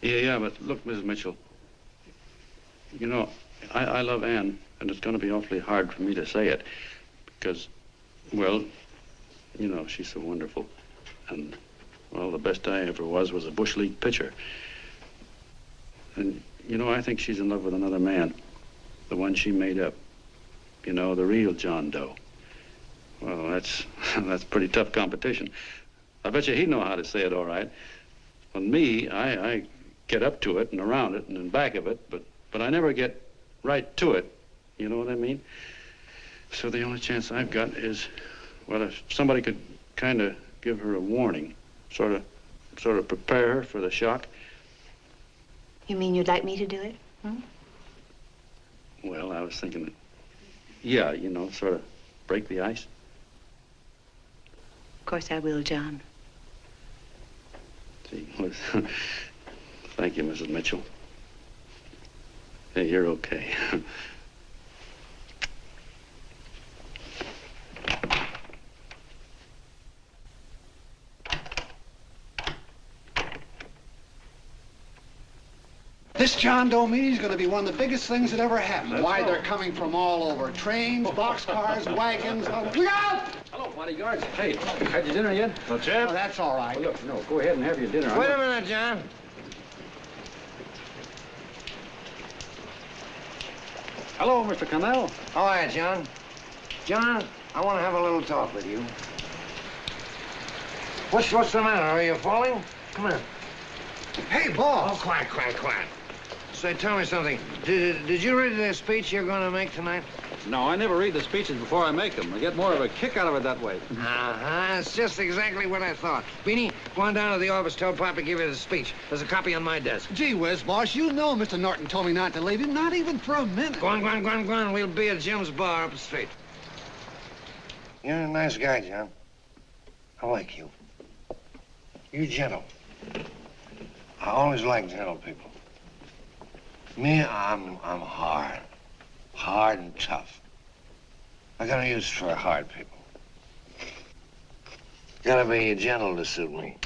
L: Yeah, but look, Mrs. Mitchell, you know, I love Anne, and it's going to be awfully hard for me to say it because, well, you know, she's so wonderful. And, well, the best I ever was a Bush League pitcher. And, you know, I think she's in love with another man, the one she made up. You know, the real John Doe. Well, that's pretty tough competition. I bet you he'd know how to say it all right. On me, I get up to it and around it and in back of it, but I never get right to it. You know what I mean? So the only chance I've got is, well, if somebody could kind of give her a warning, sort of prepare her for the shock.
O: You mean you'd like me to do it? Hmm?
L: Well, I was thinking that, yeah, you know, sort of break the ice.
O: Of course I will, John.
L: Gee, thank you, Mrs. Mitchell. Hey, you're okay.
C: This John Doe meeting is going to be one of the biggest things that ever happened. Why, they're coming from all over. Trains, boxcars, wagons. Look out!
L: Hello, bodyguards. Hey, had your dinner yet?
C: Not yet. Oh, that's all right.
L: Well, look, no, go ahead and have your dinner.
A: Wait a minute, John.
L: Hello, Mr. Connell.
A: How are you, John? John, I want to have a little talk with you. What's the matter? Are you falling? Come here.
C: Hey, boss.
A: Oh, quiet. Say, tell me something. Did you read the speech you're going to make tonight?
L: No, I never read the speeches before I make them. I get more of a kick out of it that way.
A: Uh-huh. It's just exactly what I thought. Beanie, go on down to the office, tell Pop to give you the speech. There's a copy on my desk.
C: Gee whiz, boss, you know Mr. Norton told me not to leave him, not even for a minute.
A: Go on. We'll be at Jim's bar up the street. You're a nice guy, John. I like you. You're gentle. I always like gentle people. Me, I'm hard. Hard and tough. I got a use for hard people. Gotta be gentle to suit me.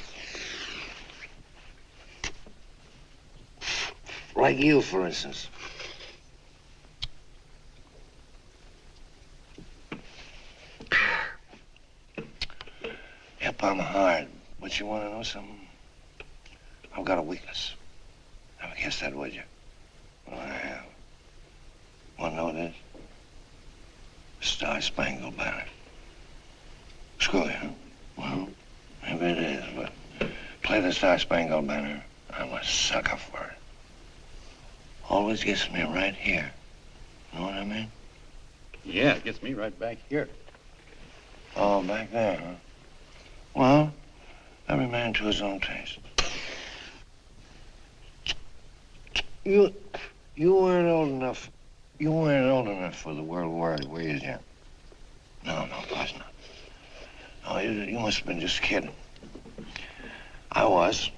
A: Like you, for instance. Yep, I'm hard. But you want to know something? I've got a weakness. Never guessed that, would you? Well, I have. Want to know what it is? Star-Spangled Banner. Screw you, huh? Well, maybe it is, but play the Star-Spangled Banner. I'm a sucker for it. Always gets me right here. Know what I mean?
L: Yeah, it gets me right back here.
A: Oh, back there, huh? Well, every man to his own taste. You weren't old enough. You weren't old enough for the World War, were you, Jim? No, of course not. No, you must have been just kidding. I was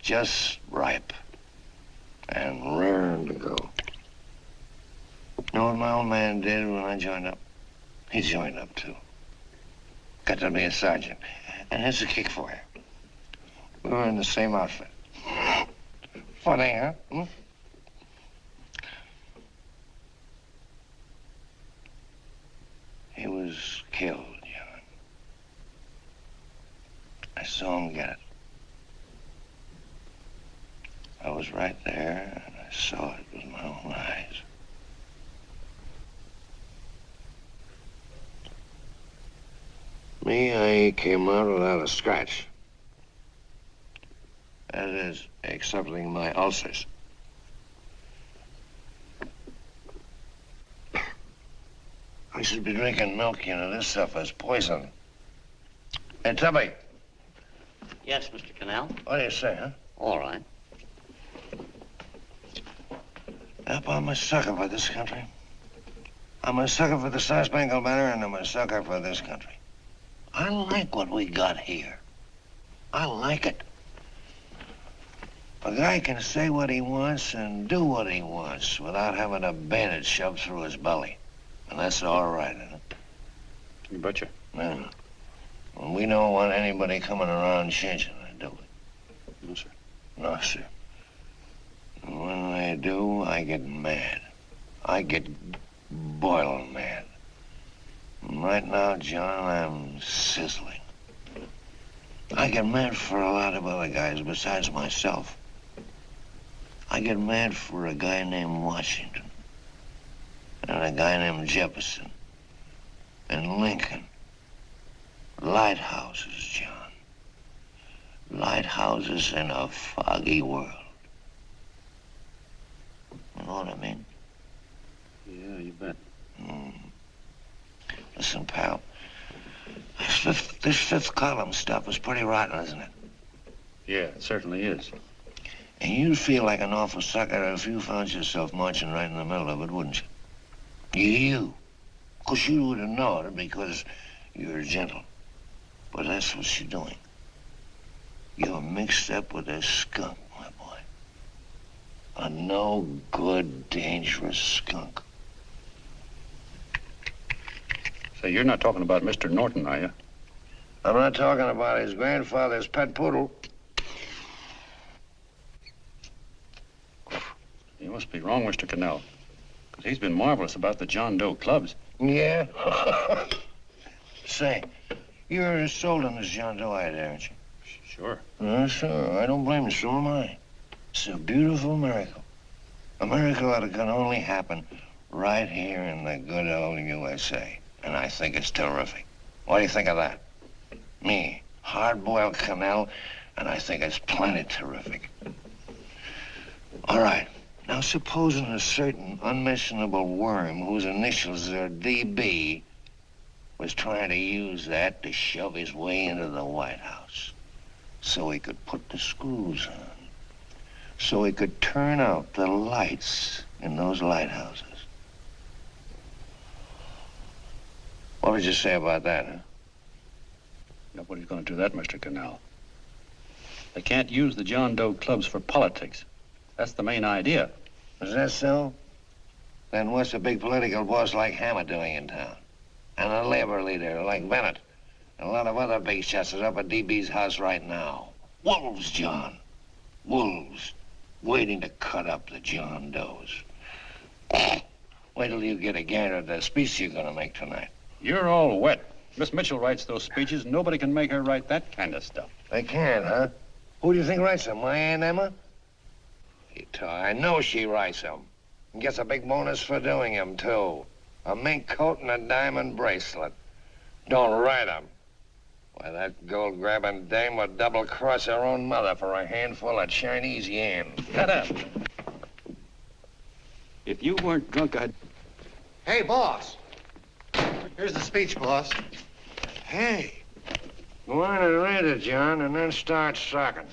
A: just ripe and raring to go. You know what my old man did when I joined up? He joined up, too. Got to be a sergeant. And here's a kick for you. We were in the same outfit. Funny, huh? Hmm? He was killed, John. I saw him get it. I was right there, and I saw it with my own eyes. Me, I came out without a scratch. That is, excepting my ulcers. I should be drinking milk, you know. This stuff is poison. Hey, Tubby.
D: Yes, Mr. Connell?
A: What do you say, huh?
D: All right.
A: Yep, I'm a sucker for this country. I'm a sucker for the Star-Spangled Banner, and I'm a sucker for this country. I like what we got here. I like it.
I: A guy can say what he wants and do what he wants without having a bayonet shoved through his belly. And that's all right, huh?
L: You betcha.
I: Yeah. Well, we don't want anybody coming around changing it, do we?
L: No, sir.
I: No, sir. And when they do, I get mad. I get boiling mad. And right now, John, I'm sizzling. I get mad for a lot of other guys besides myself. I get mad for a guy named Washington, and a guy named Jefferson, and Lincoln. Lighthouses, John. Lighthouses in a foggy world. You know what I mean?
L: Yeah, you bet.
I: Listen, pal. This fifth column stuff is pretty rotten, isn't it?
L: Yeah, it certainly is.
I: And you'd feel like an awful sucker if you found yourself marching right in the middle of it, wouldn't you? You. Of course, you wouldn't know it because you're gentle. But that's what you're doing. You're mixed up with a skunk, my boy. A no-good, dangerous skunk.
L: Say, you're not talking about Mr. Norton, are you?
I: I'm not talking about his grandfather's pet poodle.
L: You must be wrong, Mr. Cannell. Because he's been marvelous about the John Doe clubs.
I: Yeah? Say, you're sold on this John Doe idea, aren't you?
L: Sure.
I: Sure. I don't blame you. So am I. It's a beautiful miracle. A miracle that can only happen right here in the good old USA. And I think it's terrific. What do you think of that? Me, hard-boiled Cannell, and I think it's plenty terrific. All right. Now, supposing a certain unmentionable worm whose initials are DB was trying to use that to shove his way into the White House so he could put the screws on, so he could turn out the lights in those lighthouses. What would you say about that, huh?
L: Nobody's going to do that, Mr. Cannell. They can't use the John Doe clubs for politics. That's the main idea.
I: Is that so? Then what's a big political boss like Hammer doing in town? And a labor leader like Bennett? And a lot of other big shots are up at DB's house right now. Wolves, John. Wolves. Waiting to cut up the John Does. Wait till you get a gander at the speech you're going to make tonight.
L: You're all wet. Miss Meçhul writes those speeches. Nobody can make her write that kind of stuff.
I: They can't, huh? Who do you think writes them? My Aunt Emma? I know she writes them. And gets a big bonus for doing them, too. A mink coat and a diamond bracelet. Don't write them. Why, that gold-grabbing dame would double-cross her own mother for a handful of Chinese yams.
L: Shut up. If you weren't drunk, I'd...
C: Hey, boss. Here's the speech, boss.
I: Hey. Go on and read it, John, and then start sucking.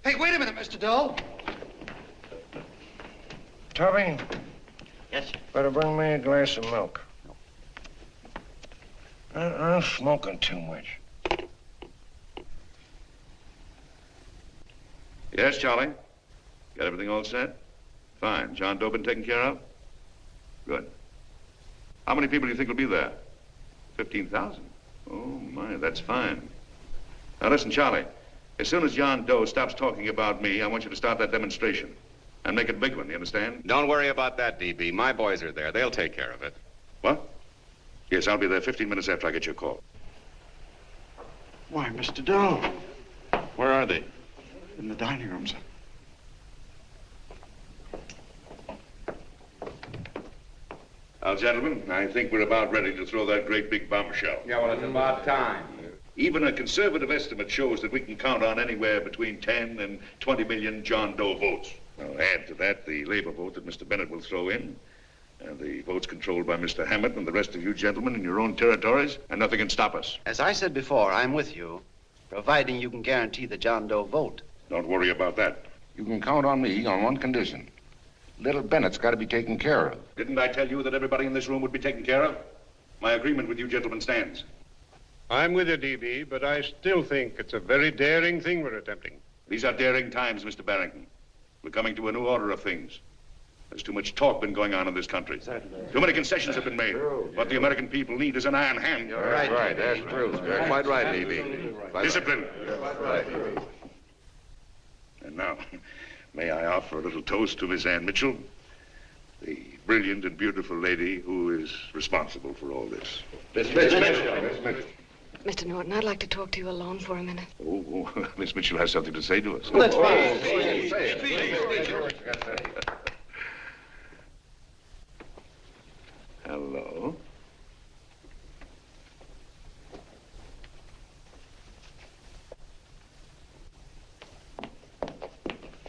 C: Hey, wait a minute, Mr. Doe.
I: Tubby?
D: Yes, sir.
I: Better bring me a glass of milk. I'm smoking too much.
N: Yes, Charlie? Got everything all set? Fine. John Doe been taken care of? Good. How many people do you think will be there? 15,000? Oh, my, that's fine. Now, listen, Charlie. As soon as John Doe stops talking about me, I want you to start that demonstration. And make it a big one, you understand?
F: Don't worry about that, DB. My boys are there. They'll take care of it.
N: What? Yes, I'll be there 15 minutes after I get your call.
C: Why, Mr. Doe.
L: Where are they?
C: In the dining room, sir.
N: Now, gentlemen, I think we're about ready to throw that great big bombshell.
F: Yeah, well, it's about time.
N: Even a conservative estimate shows that we can count on anywhere between 10 and 20 million John Doe votes. Now, add to that the labor vote that Mr. Bennett will throw in, and the votes controlled by Mr. Hammett and the rest of you gentlemen in your own territories, and nothing can stop us.
Q: As I said before, I'm with you, providing you can guarantee the John Doe vote.
N: Don't worry about that.
E: You can count on me on one condition. Little Bennett's got to be taken care of.
N: Didn't I tell you that everybody in this room would be taken care of? My agreement with you gentlemen stands.
S: I'm with you, DB, but I still think it's a very daring thing we're attempting.
N: These are daring times, Mr. Barrington. We're coming to a new order of things. There's too much talk been going on in this country. Too many concessions have been made. What the American people need is an iron hand.
E: You're right. That's true. You're quite right, B.B.
N: Discipline. Right. And now, may I offer a little toast to Miss Ann Meçhul, the brilliant and beautiful lady who is responsible for all this.
B: Mr. Norton, I'd like to talk to you alone for a minute.
N: Oh, Miss Meçhul has something to say to us.
B: Let's
N: Hello.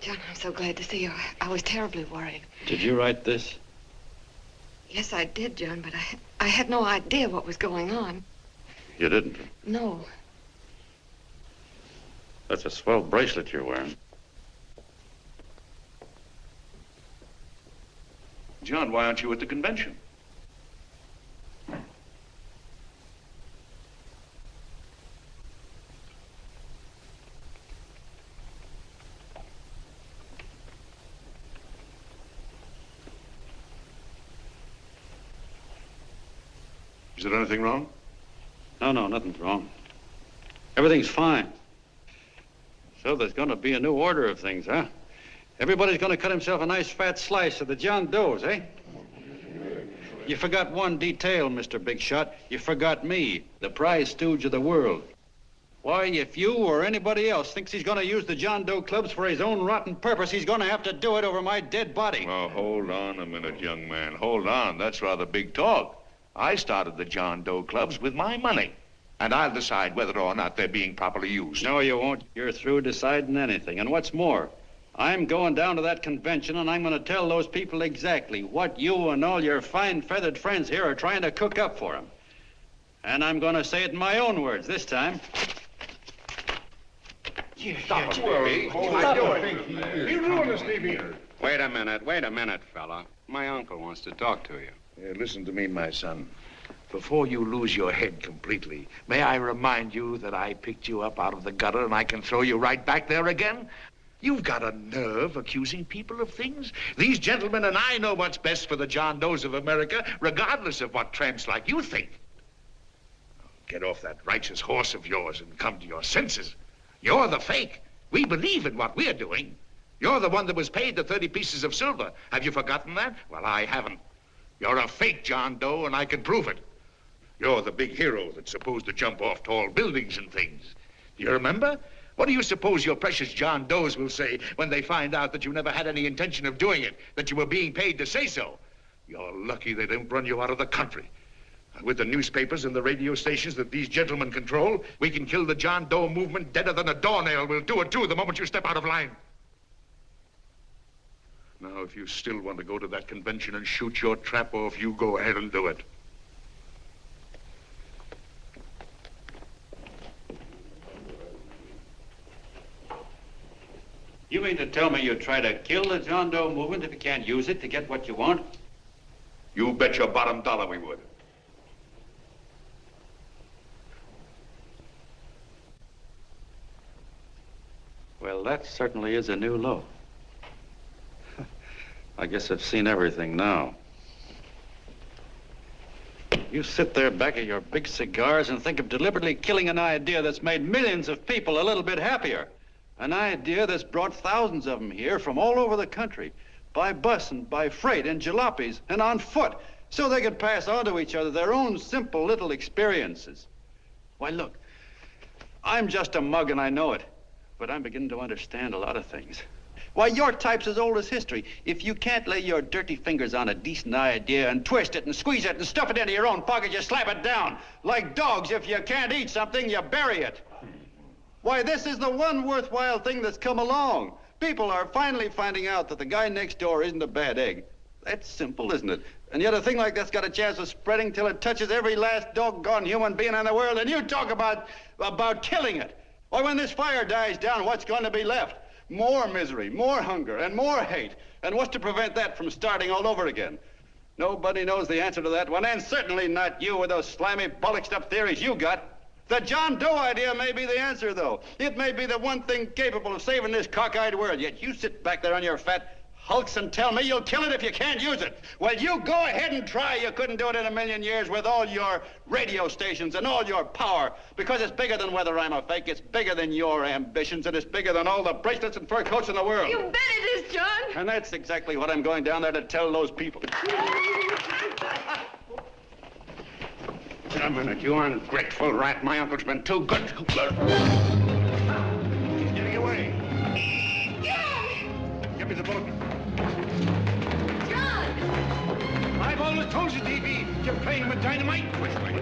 B: John, I'm so glad to see you. I was terribly worried.
L: Did you write this?
B: Yes, I did, John, but I had no idea what was going on.
L: You didn't?
B: No.
L: That's a swell bracelet you're wearing.
N: John, why aren't you at the convention? Is there anything wrong?
L: No, nothing's wrong. Everything's fine. So there's going to be a new order of things, huh? Everybody's going to cut himself a nice fat slice of the John Does, eh? You forgot one detail, Mr. Big Shot. You forgot me, the prize stooge of the world. Why, if you or anybody else thinks he's going to use the John Doe clubs for his own rotten purpose, he's going to have to do it over my dead body.
N: Oh, hold on a minute, young man. Hold on. That's rather big talk. I started the John Doe clubs with my money, and I'll decide whether or not they're being properly used.
L: No, you won't. You're through deciding anything. And what's more, I'm going down to that convention, and I'm going to tell those people exactly what you and all your fine feathered friends here are trying to cook up for them. And I'm going to say it in my own words this time.
N: Stop it, baby.
U: You ruined us, baby.
T: Wait a minute, fella. My uncle wants to talk to you.
N: Listen to me, my son. Before you lose your head completely, may I remind you that I picked you up out of the gutter and I can throw you right back there again? You've got a nerve accusing people of things. These gentlemen and I know what's best for the John Does of America, regardless of what tramps like you think. Get off that righteous horse of yours and come to your senses. You're the fake. We believe in what we're doing. You're the one that was paid the 30 pieces of silver. Have you forgotten that? Well, I haven't. You're a fake John Doe, and I can prove it. You're the big hero that's supposed to jump off tall buildings and things. Do you remember? What do you suppose your precious John Does will say when they find out that you never had any intention of doing it, that you were being paid to say so? You're lucky they don't run you out of the country. And with the newspapers and the radio stations that these gentlemen control, we can kill the John Doe movement deader than a doornail. We'll do it, too, the moment you step out of line. Now, if you still want to go to that convention and shoot your trap off, you go ahead and do it.
L: You mean to tell me you'd try to kill the John Doe movement if you can't use it to get what you want?
N: You bet your bottom dollar we would.
L: Well, that certainly is a new low. I guess I've seen everything now. You sit there back of your big cigars and think of deliberately killing an idea that's made millions of people a little bit happier. An idea that's brought thousands of them here from all over the country, by bus and by freight and jalopies and on foot, so they could pass on to each other their own simple little experiences. Why, look, I'm just a mug and I know it, but I'm beginning to understand a lot of things. Why, your type's as old as history. If you can't lay your dirty fingers on a decent idea and twist it and squeeze it and stuff it into your own pocket, you slap it down. Like dogs, if you can't eat something, you bury it. Why, this is the one worthwhile thing that's come along. People are finally finding out that the guy next door isn't a bad egg. That's simple, isn't it? And yet a thing like that's got a chance of spreading till it touches every last doggone human being in the world, and you talk about killing it. Why, when this fire dies down, what's going to be left? More misery, more hunger, and more hate. And what's to prevent that from starting all over again? Nobody knows the answer to that one, and certainly not you with those slimy, bollocksed up theories you got.
H: The John Doe idea may be the answer, though. It may be the one thing capable of saving this cockeyed world. Yet you sit back there on your fat hulks and tell me you'll kill it if you can't use it. Well, you go ahead and try. You couldn't do it in a million years with all your radio stations and all your power. Because it's bigger than whether I'm a fake. It's bigger than your ambitions, and it's bigger than all the bracelets and fur coats in the world.
J: You bet it is, John.
H: And that's exactly what I'm going down there to tell those people.
N: Wait a minute, you ungrateful rat. My uncle's been too good. Getting away. Give me the bullet.
J: John!
N: I've always told you, D.B., you're playing with dynamite. Which way?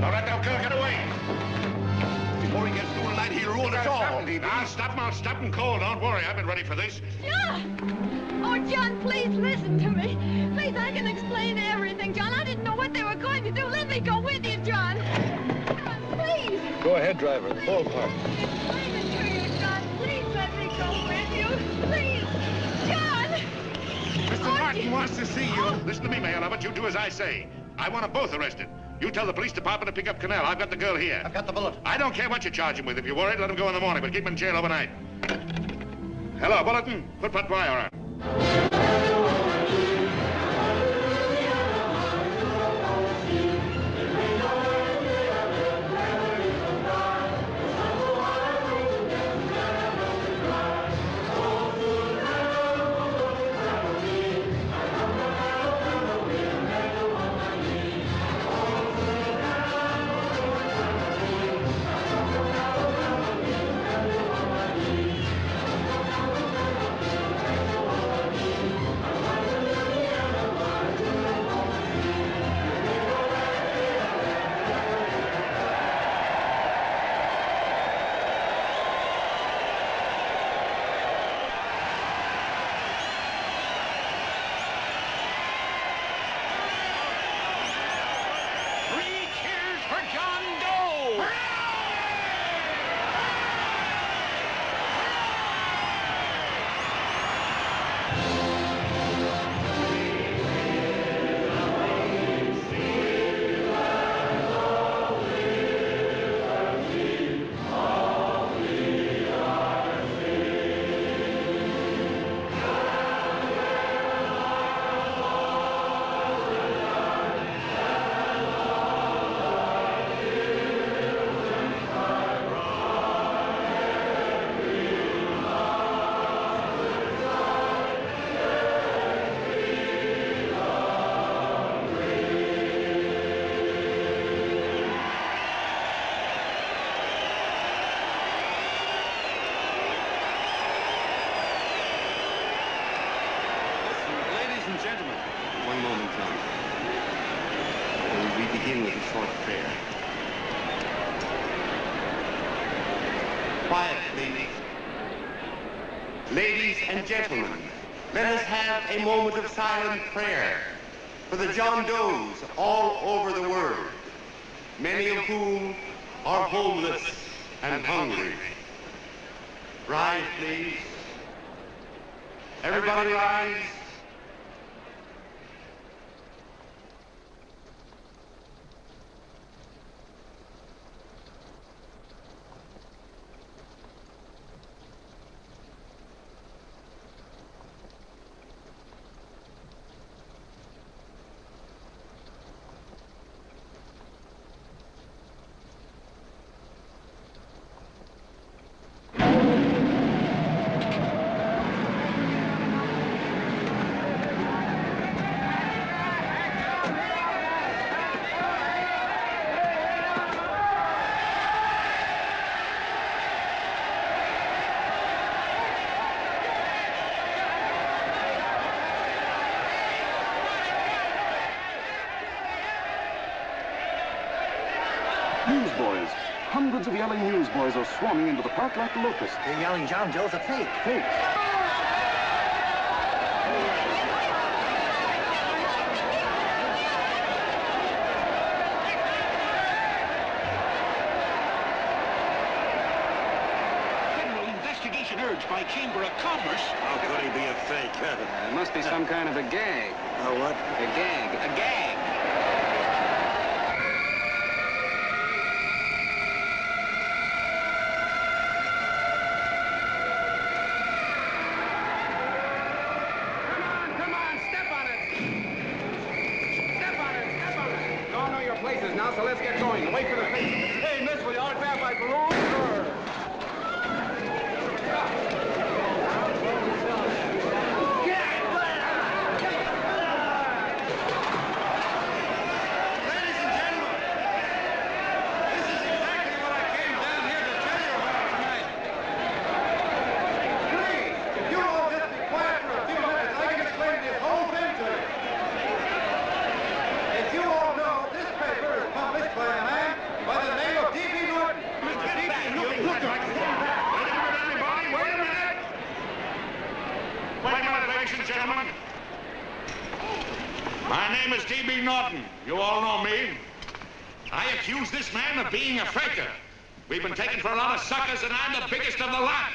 N: All right, now, get away. Before he gets through tonight, he'll ruin us all. I'll stop him cold. Don't worry, I've been ready for this.
J: John! Oh, John, please listen to me. Please, I can explain everything, John. I didn't know what they were going to do. Let me go with you, John. John, please.
W: Go ahead, driver. Ballpark.
J: Explain it to you, John. Please let me go with you. Please. John!
N: Mr. Martin wants to see you. Listen to me, Mayor Lovett. You do as I say. I want them both arrested. You tell the police department to pick up Cannell. I've got the girl here.
C: I've got the bullet.
N: I don't care what you charge him with. If you're worried, let him go in the morning, but keep him in jail overnight. Hello, Bulletin. Put Pat Dwyer on.
P: begin with a short prayer. Quiet, please. Ladies and gentlemen, let us have a moment of silent prayer for the John Does all over the world, many of whom are homeless and hungry. Rise, please. Everybody rise.
W: Newsboys. Hundreds of yelling newsboys are swarming into the park like locusts.
M: They're yelling John Doe's a fake.
W: Fake.
U: Federal investigation urged by Chamber of Commerce.
N: How could he be a fake?
T: It must be some kind of a gag.
M: A what?
T: A gag. A gag.
I: so let's get going. Wait for the paper.
V: Hey, miss, will you autograph my balloon? Sure.
H: Gentlemen, my name is D.B. Norton. You all know me. I accuse this man of being a faker. We've been taken for a lot of suckers, and I'm the biggest of the lot.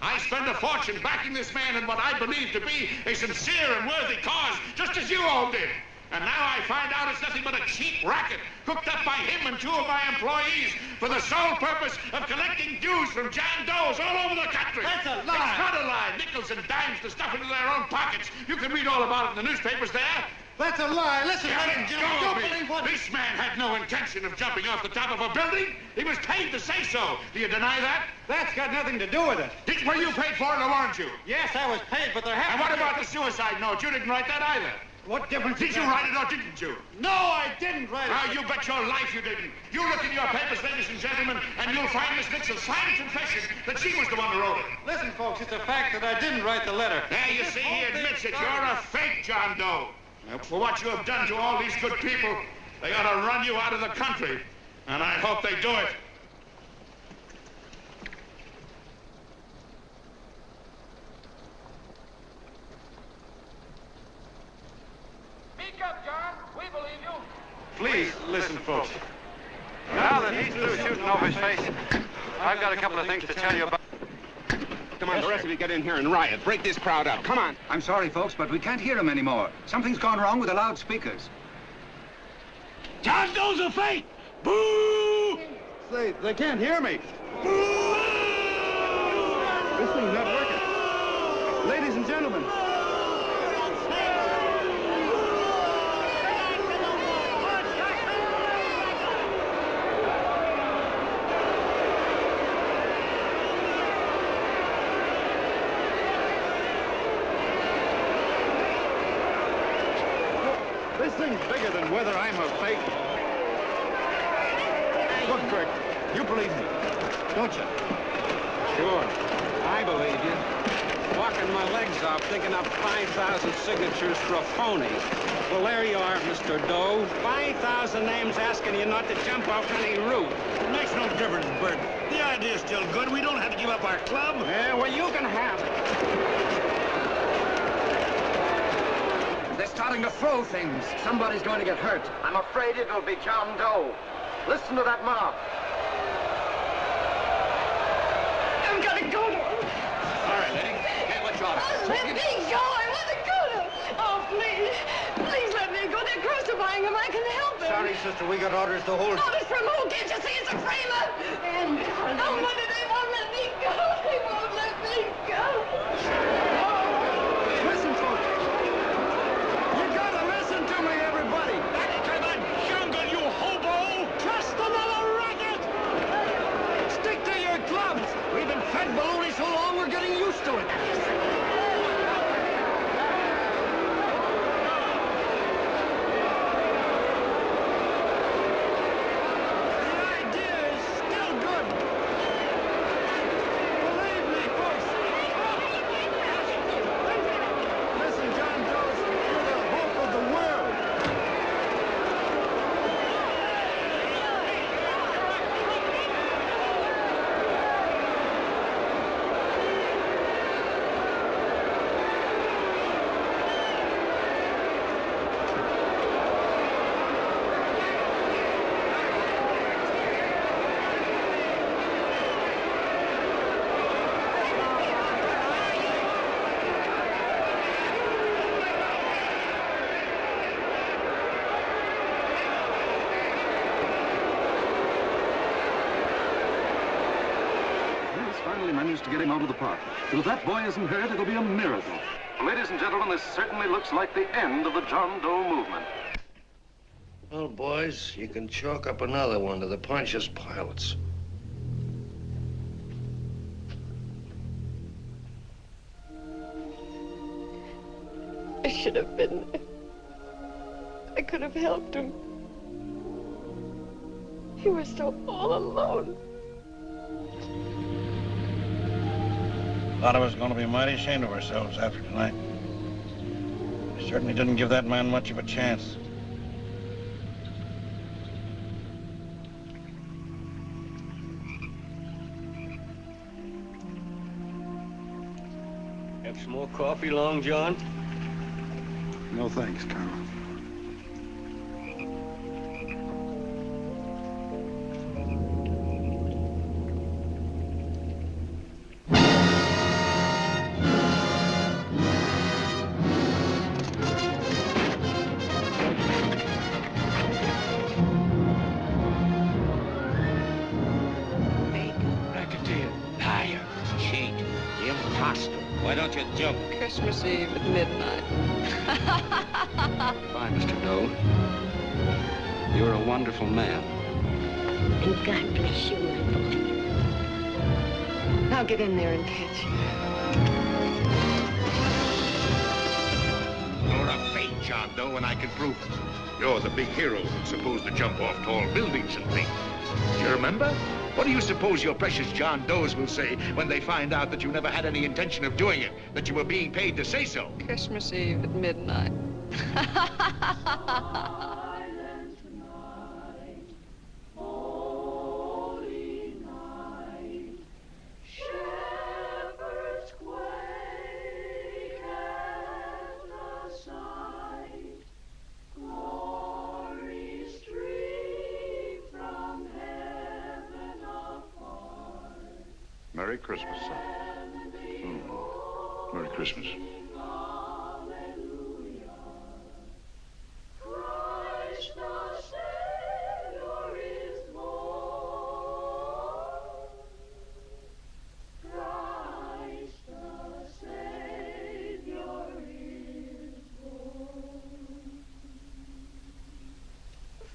H: I spent a fortune backing this man in what I believe to be a sincere and worthy cause, just as you all did. And now I find out it's nothing but a cheap racket cooked up by him and 2 of my employees for the sole purpose of collecting dues from John Does all over the country.
C: That's a lie.
H: It's not a lie. Nickels and dimes to stuff into their own pockets. You can read all about it in the newspapers there.
C: That's a lie. Listen,
H: Let
C: ladies and
H: go
C: gentlemen,
H: of
C: don't
H: me.
C: believe what...
H: This man had no intention of jumping off the top of a building. He was paid to say so. Do you deny that?
C: That's got nothing to do with it.
H: Were you paid for it or weren't you?
C: Yes, I was paid, but there
H: And
C: happened
H: what
C: to be...
H: about the suicide note? You didn't write that either.
C: What difference
H: Did
C: does
H: you
C: that
H: write it
C: make?
H: or didn't you?
C: No, I didn't write it.
H: Now, you bet your life you didn't. You look in your papers, ladies and gentlemen, and you'll find Miss Nixon's signed confession that she was the one who wrote it.
C: Listen, folks, it's a fact that I didn't write the letter.
H: There, you see, he admits it. You're a fake John Doe. Now, for what you have done to all these good people, they ought to run you out of the country. And I hope they do it.
K: Speak up, John. We believe you.
L: Please, listen, folks. Now that he's through shooting over his face, I've got a couple of things to tell you about.
I: Come on, the rest of you get in here and riot. Break this crowd up. Come on.
M: I'm sorry, folks, but we can't hear him anymore. Something's gone wrong with the loudspeakers.
C: John Doe's a fake! Boo! They can't hear me. Boo! This thing's not working. Ladies and gentlemen. This thing's bigger than whether I'm a fake. Look, Kirk, you believe me, don't you?
V: Sure, I believe you. Walking my legs off, digging up 5,000 signatures for a phony. Well, there you are, Mr. Doe. 5,000 names asking you not to jump off any roof.
C: It makes no difference, Bert. The idea's still good. We don't have to give up our club.
V: Yeah, well, you can have it.
I: They're starting to throw things. Somebody's going to get hurt. I'm afraid it'll be John Doe. Listen to that mob.
B: I've got to go to him.
I: All right, lady. Hey, what's your
B: Oh, let me go. I want to go to him. Oh, please. Please let me go. They're crucifying him. I can help him.
C: Sorry, sister, we got orders to hold.
B: Orders from who? Can't you see it's a framer? And oh, mother, they won't let me go. They won't let me go.
C: Listen, folks. You gotta listen to me, everybody.
H: Back to the jungle, you hobo!
C: Just another racket. Stick to your clubs. We've been fed baloney so long, we're getting used to it.
W: Finally managed to get him out of the park. But if that boy isn't hurt, it'll be a miracle. Ladies and gentlemen, this certainly looks like the end of the John Doe movement.
I: Well, boys, you can chalk up another one to the Pontius pilots.
B: I should have been there. I could have helped him. He was so all alone.
U: A lot of us are going to be mighty ashamed of ourselves after tonight. We certainly didn't give that man much of a chance.
G: Have some more coffee, Long John?
U: No thanks, Carl.
K: Why don't you jump?
B: Christmas Eve at midnight.
T: Bye, Mr. Doe. You're a wonderful man.
B: And God bless you, my boy. Now get in there and catch.
N: You're a fake John Doe, and I can prove it. You're the big hero who's supposed to jump off tall buildings and things. Do you remember? What do you suppose your precious John Does will say when they find out that you never had any intention of doing it, that you were being paid to say so?
B: Christmas Eve at midnight.
N: Merry Christmas, son. Merry Christmas.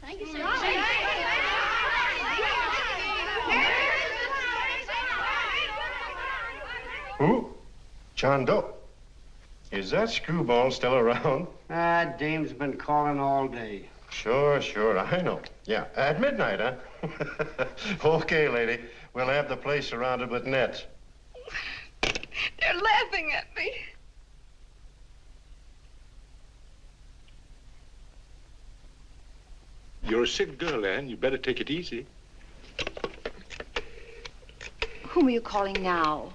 B: Thank you, sir.
P: Who? John Doe. Is that screwball still around?
Q: Dame's been calling all day.
P: Sure, I know. Yeah, at midnight, huh? Okay, lady. We'll have the place surrounded with nets.
B: They're laughing at me.
N: You're a sick girl, Anne. You better take it easy.
O: Whom are you calling now?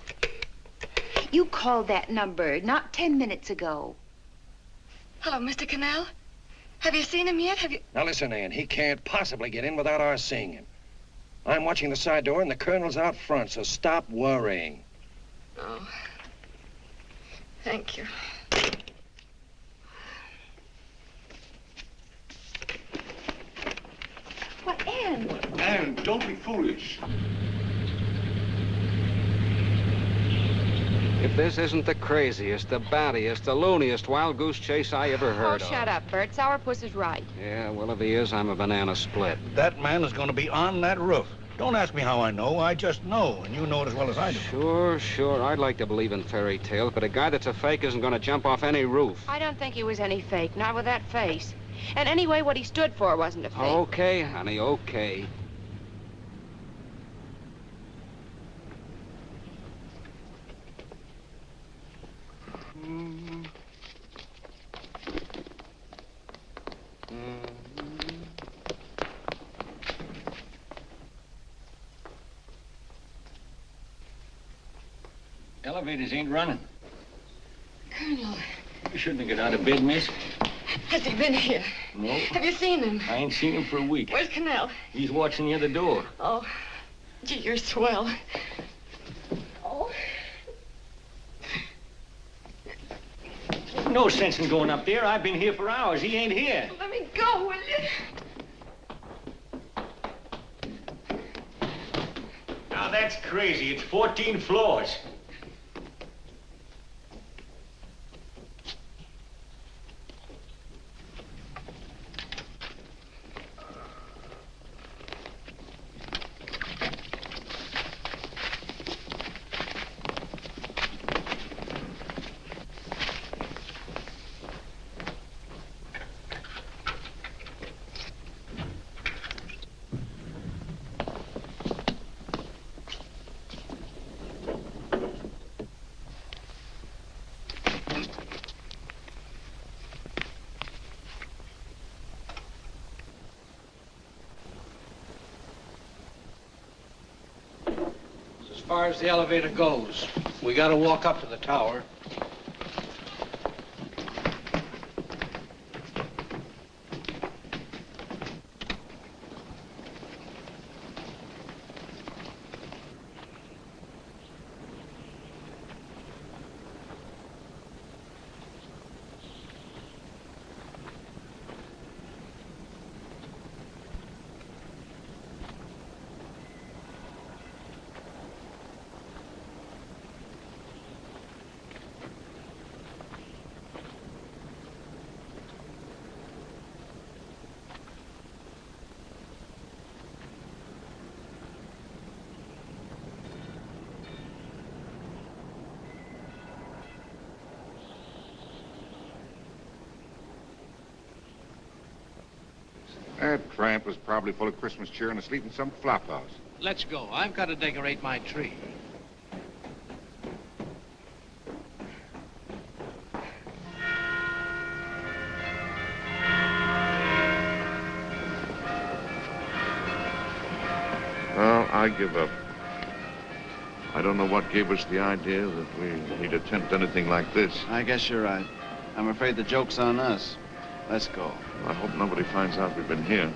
O: You called that number not 10 minutes ago.
B: Hello, Mr. Cannell. Have you seen him yet? Have you...
I: Now listen, Ann, he can't possibly get in without our seeing him. I'm watching the side door and the colonel's out front, so stop worrying.
B: Oh. Thank you.
O: What, Ann?
N: Anne, don't be foolish.
T: If this isn't the craziest, the battiest, the looniest wild goose chase I ever heard of.
R: Oh, shut up, Bert. Sourpuss is right.
T: Yeah, well, if he is, I'm a banana split.
U: That man is going to be on that roof. Don't ask me how I know. I just know, and you know it as well as I do.
T: Sure. I'd like to believe in fairy tales, but a guy that's a fake isn't going to jump off any roof.
R: I don't think he was any fake, not with that face. And anyway, what he stood for wasn't a fake.
T: Okay, honey, okay.
G: Elevators ain't running.
B: Colonel,
G: You shouldn't have got out of bed, miss.
B: has he been here?
G: No.
B: Have you seen him?
G: I ain't seen him for a week.
B: Where's Cannell?
G: He's watching the other door.
B: Oh, gee, you're swell. Oh.
G: No sense in going up there. I've been here for hours. He ain't here.
B: Let me go, will you?
G: Now that's crazy. It's 14 floors.
I: far as the elevator goes. We gotta walk up to the tower.
N: That tramp was probably full of Christmas cheer and asleep in some flop house.
I: Let's go. I've got to decorate my tree.
N: Well, I give up. I don't know what gave us the idea that we'd attempt anything like this.
Q: I guess you're right. I'm afraid the joke's on us. Let's go.
N: I hope nobody finds out we've been here.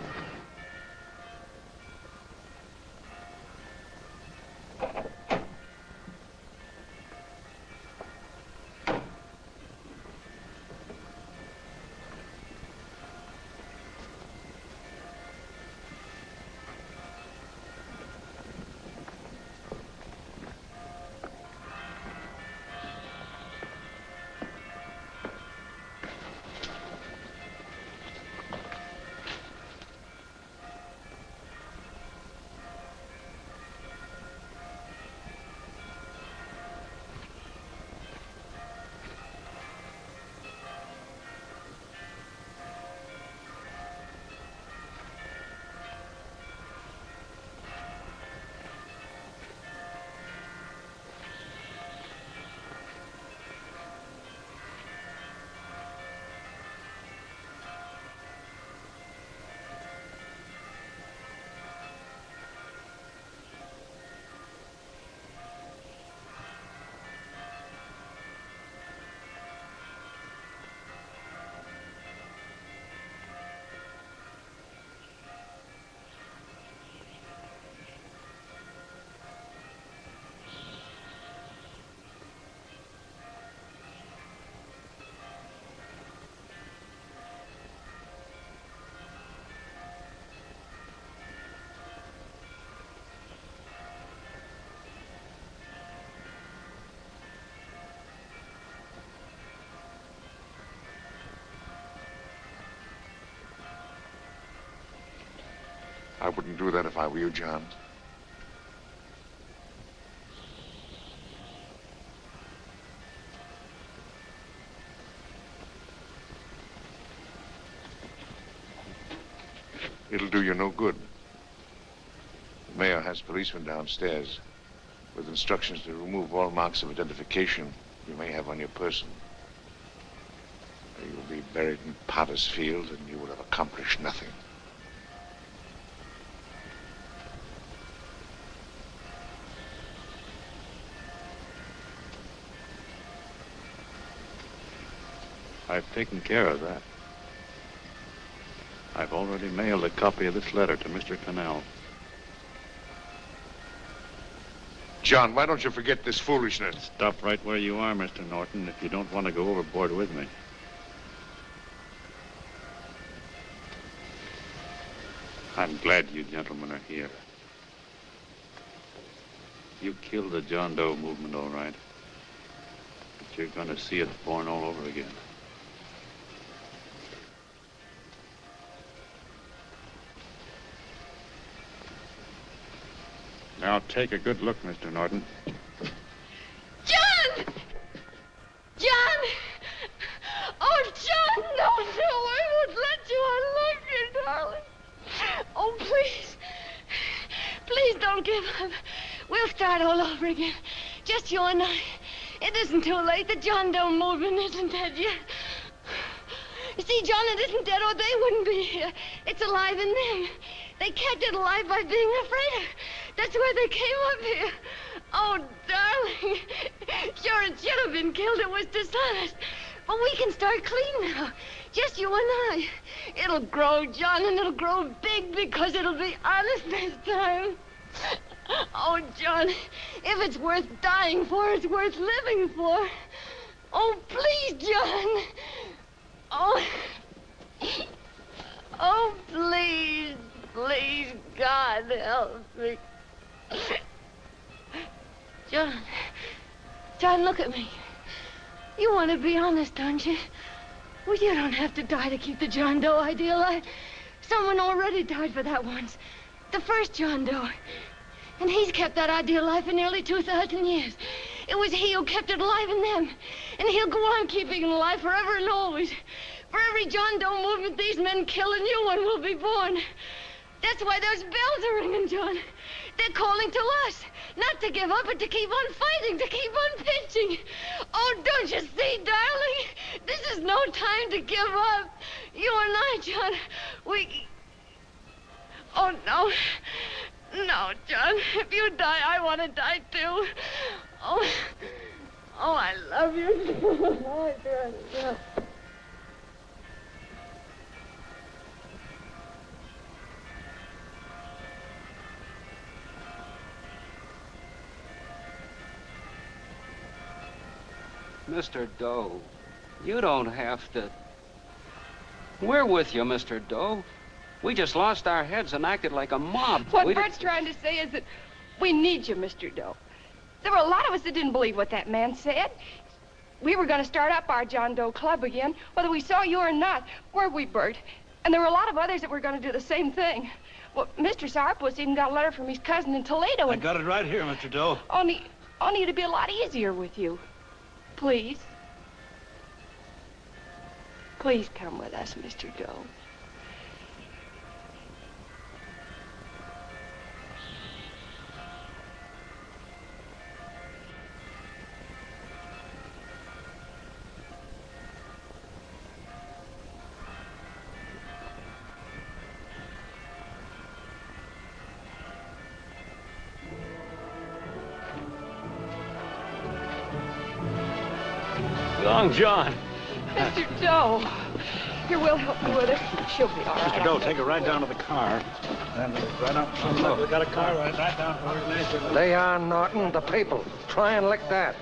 N: I wouldn't do that if I were you, John. It'll do you no good. The mayor has policemen downstairs with instructions to remove all marks of identification you may have on your person. You'll be buried in Potter's Field and you will have accomplished nothing.
L: I've taken care of that. I've already mailed a copy of this letter to Mr. Cannell.
N: John, why don't you forget this foolishness?
L: Stop right where you are, Mr. Norton, if you don't want to go overboard with me. I'm glad you gentlemen are here. You killed the John Doe movement, all right. But you're going to see it born all over again. Now take a good look, Mr. Norton.
B: John! John! Oh, John, no, I won't let you. I love you, darling. Oh, please. Please don't give up. We'll start all over again. Just you and I. It isn't too late. The John Doe movement isn't dead yet. You see, John, it isn't dead or they wouldn't be here. It's alive in them. They kept it alive by being afraid of. That's why they came up here. Oh, darling. Sure, it should have been killed. It was dishonest. But we can start clean now. Just you and I. It'll grow, John, and it'll grow big because it'll be honest this time. Oh, John, if it's worth dying for, it's worth living for. Oh, please, John. Oh. Oh, please, please, God, help me. John, look at me. You want to be honest, don't you? Well, you don't have to die to keep the John Doe idea alive. Someone already died for that once. The first John Doe. And he's kept that idea alive for nearly 2,000 years. It was he who kept it alive in them. And he'll go on keeping it alive forever and always. For every John Doe movement these men kill, a new one will be born. That's why those bells are ringing, John. They're calling to us. Not to give up, but to keep on fighting, to keep on pitching. Oh, don't you see, darling? This is no time to give up. You and I, John, we... Oh, no. No, John. If you die, I want to die, too. Oh, I love you. Oh, John.
T: Mr. Doe, you don't have to... We're with you, Mr. Doe. We just lost our heads and acted like a mob.
R: What Bert's trying to say is that we need you, Mr. Doe. There were a lot of us that didn't believe what that man said. We were going to start up our John Doe Club again, whether we saw you or not. Weren't we, Bert? And there were a lot of others that were going to do the same thing. Well, Mr. Sourpuss even got a letter from his cousin in Toledo.
U: I got it right here, Mr. Doe.
R: Only it'd be a lot easier with you. Please. Please come with us, Mr. Doe.
G: Long John.
R: Mr. Doe. Here, we'll help you with her. She'll be all right.
U: Mr. Doe, take her right down to the car. And right up front. Look, we got a car right down to her.
I: They are, Norton, the people. Try and lick that.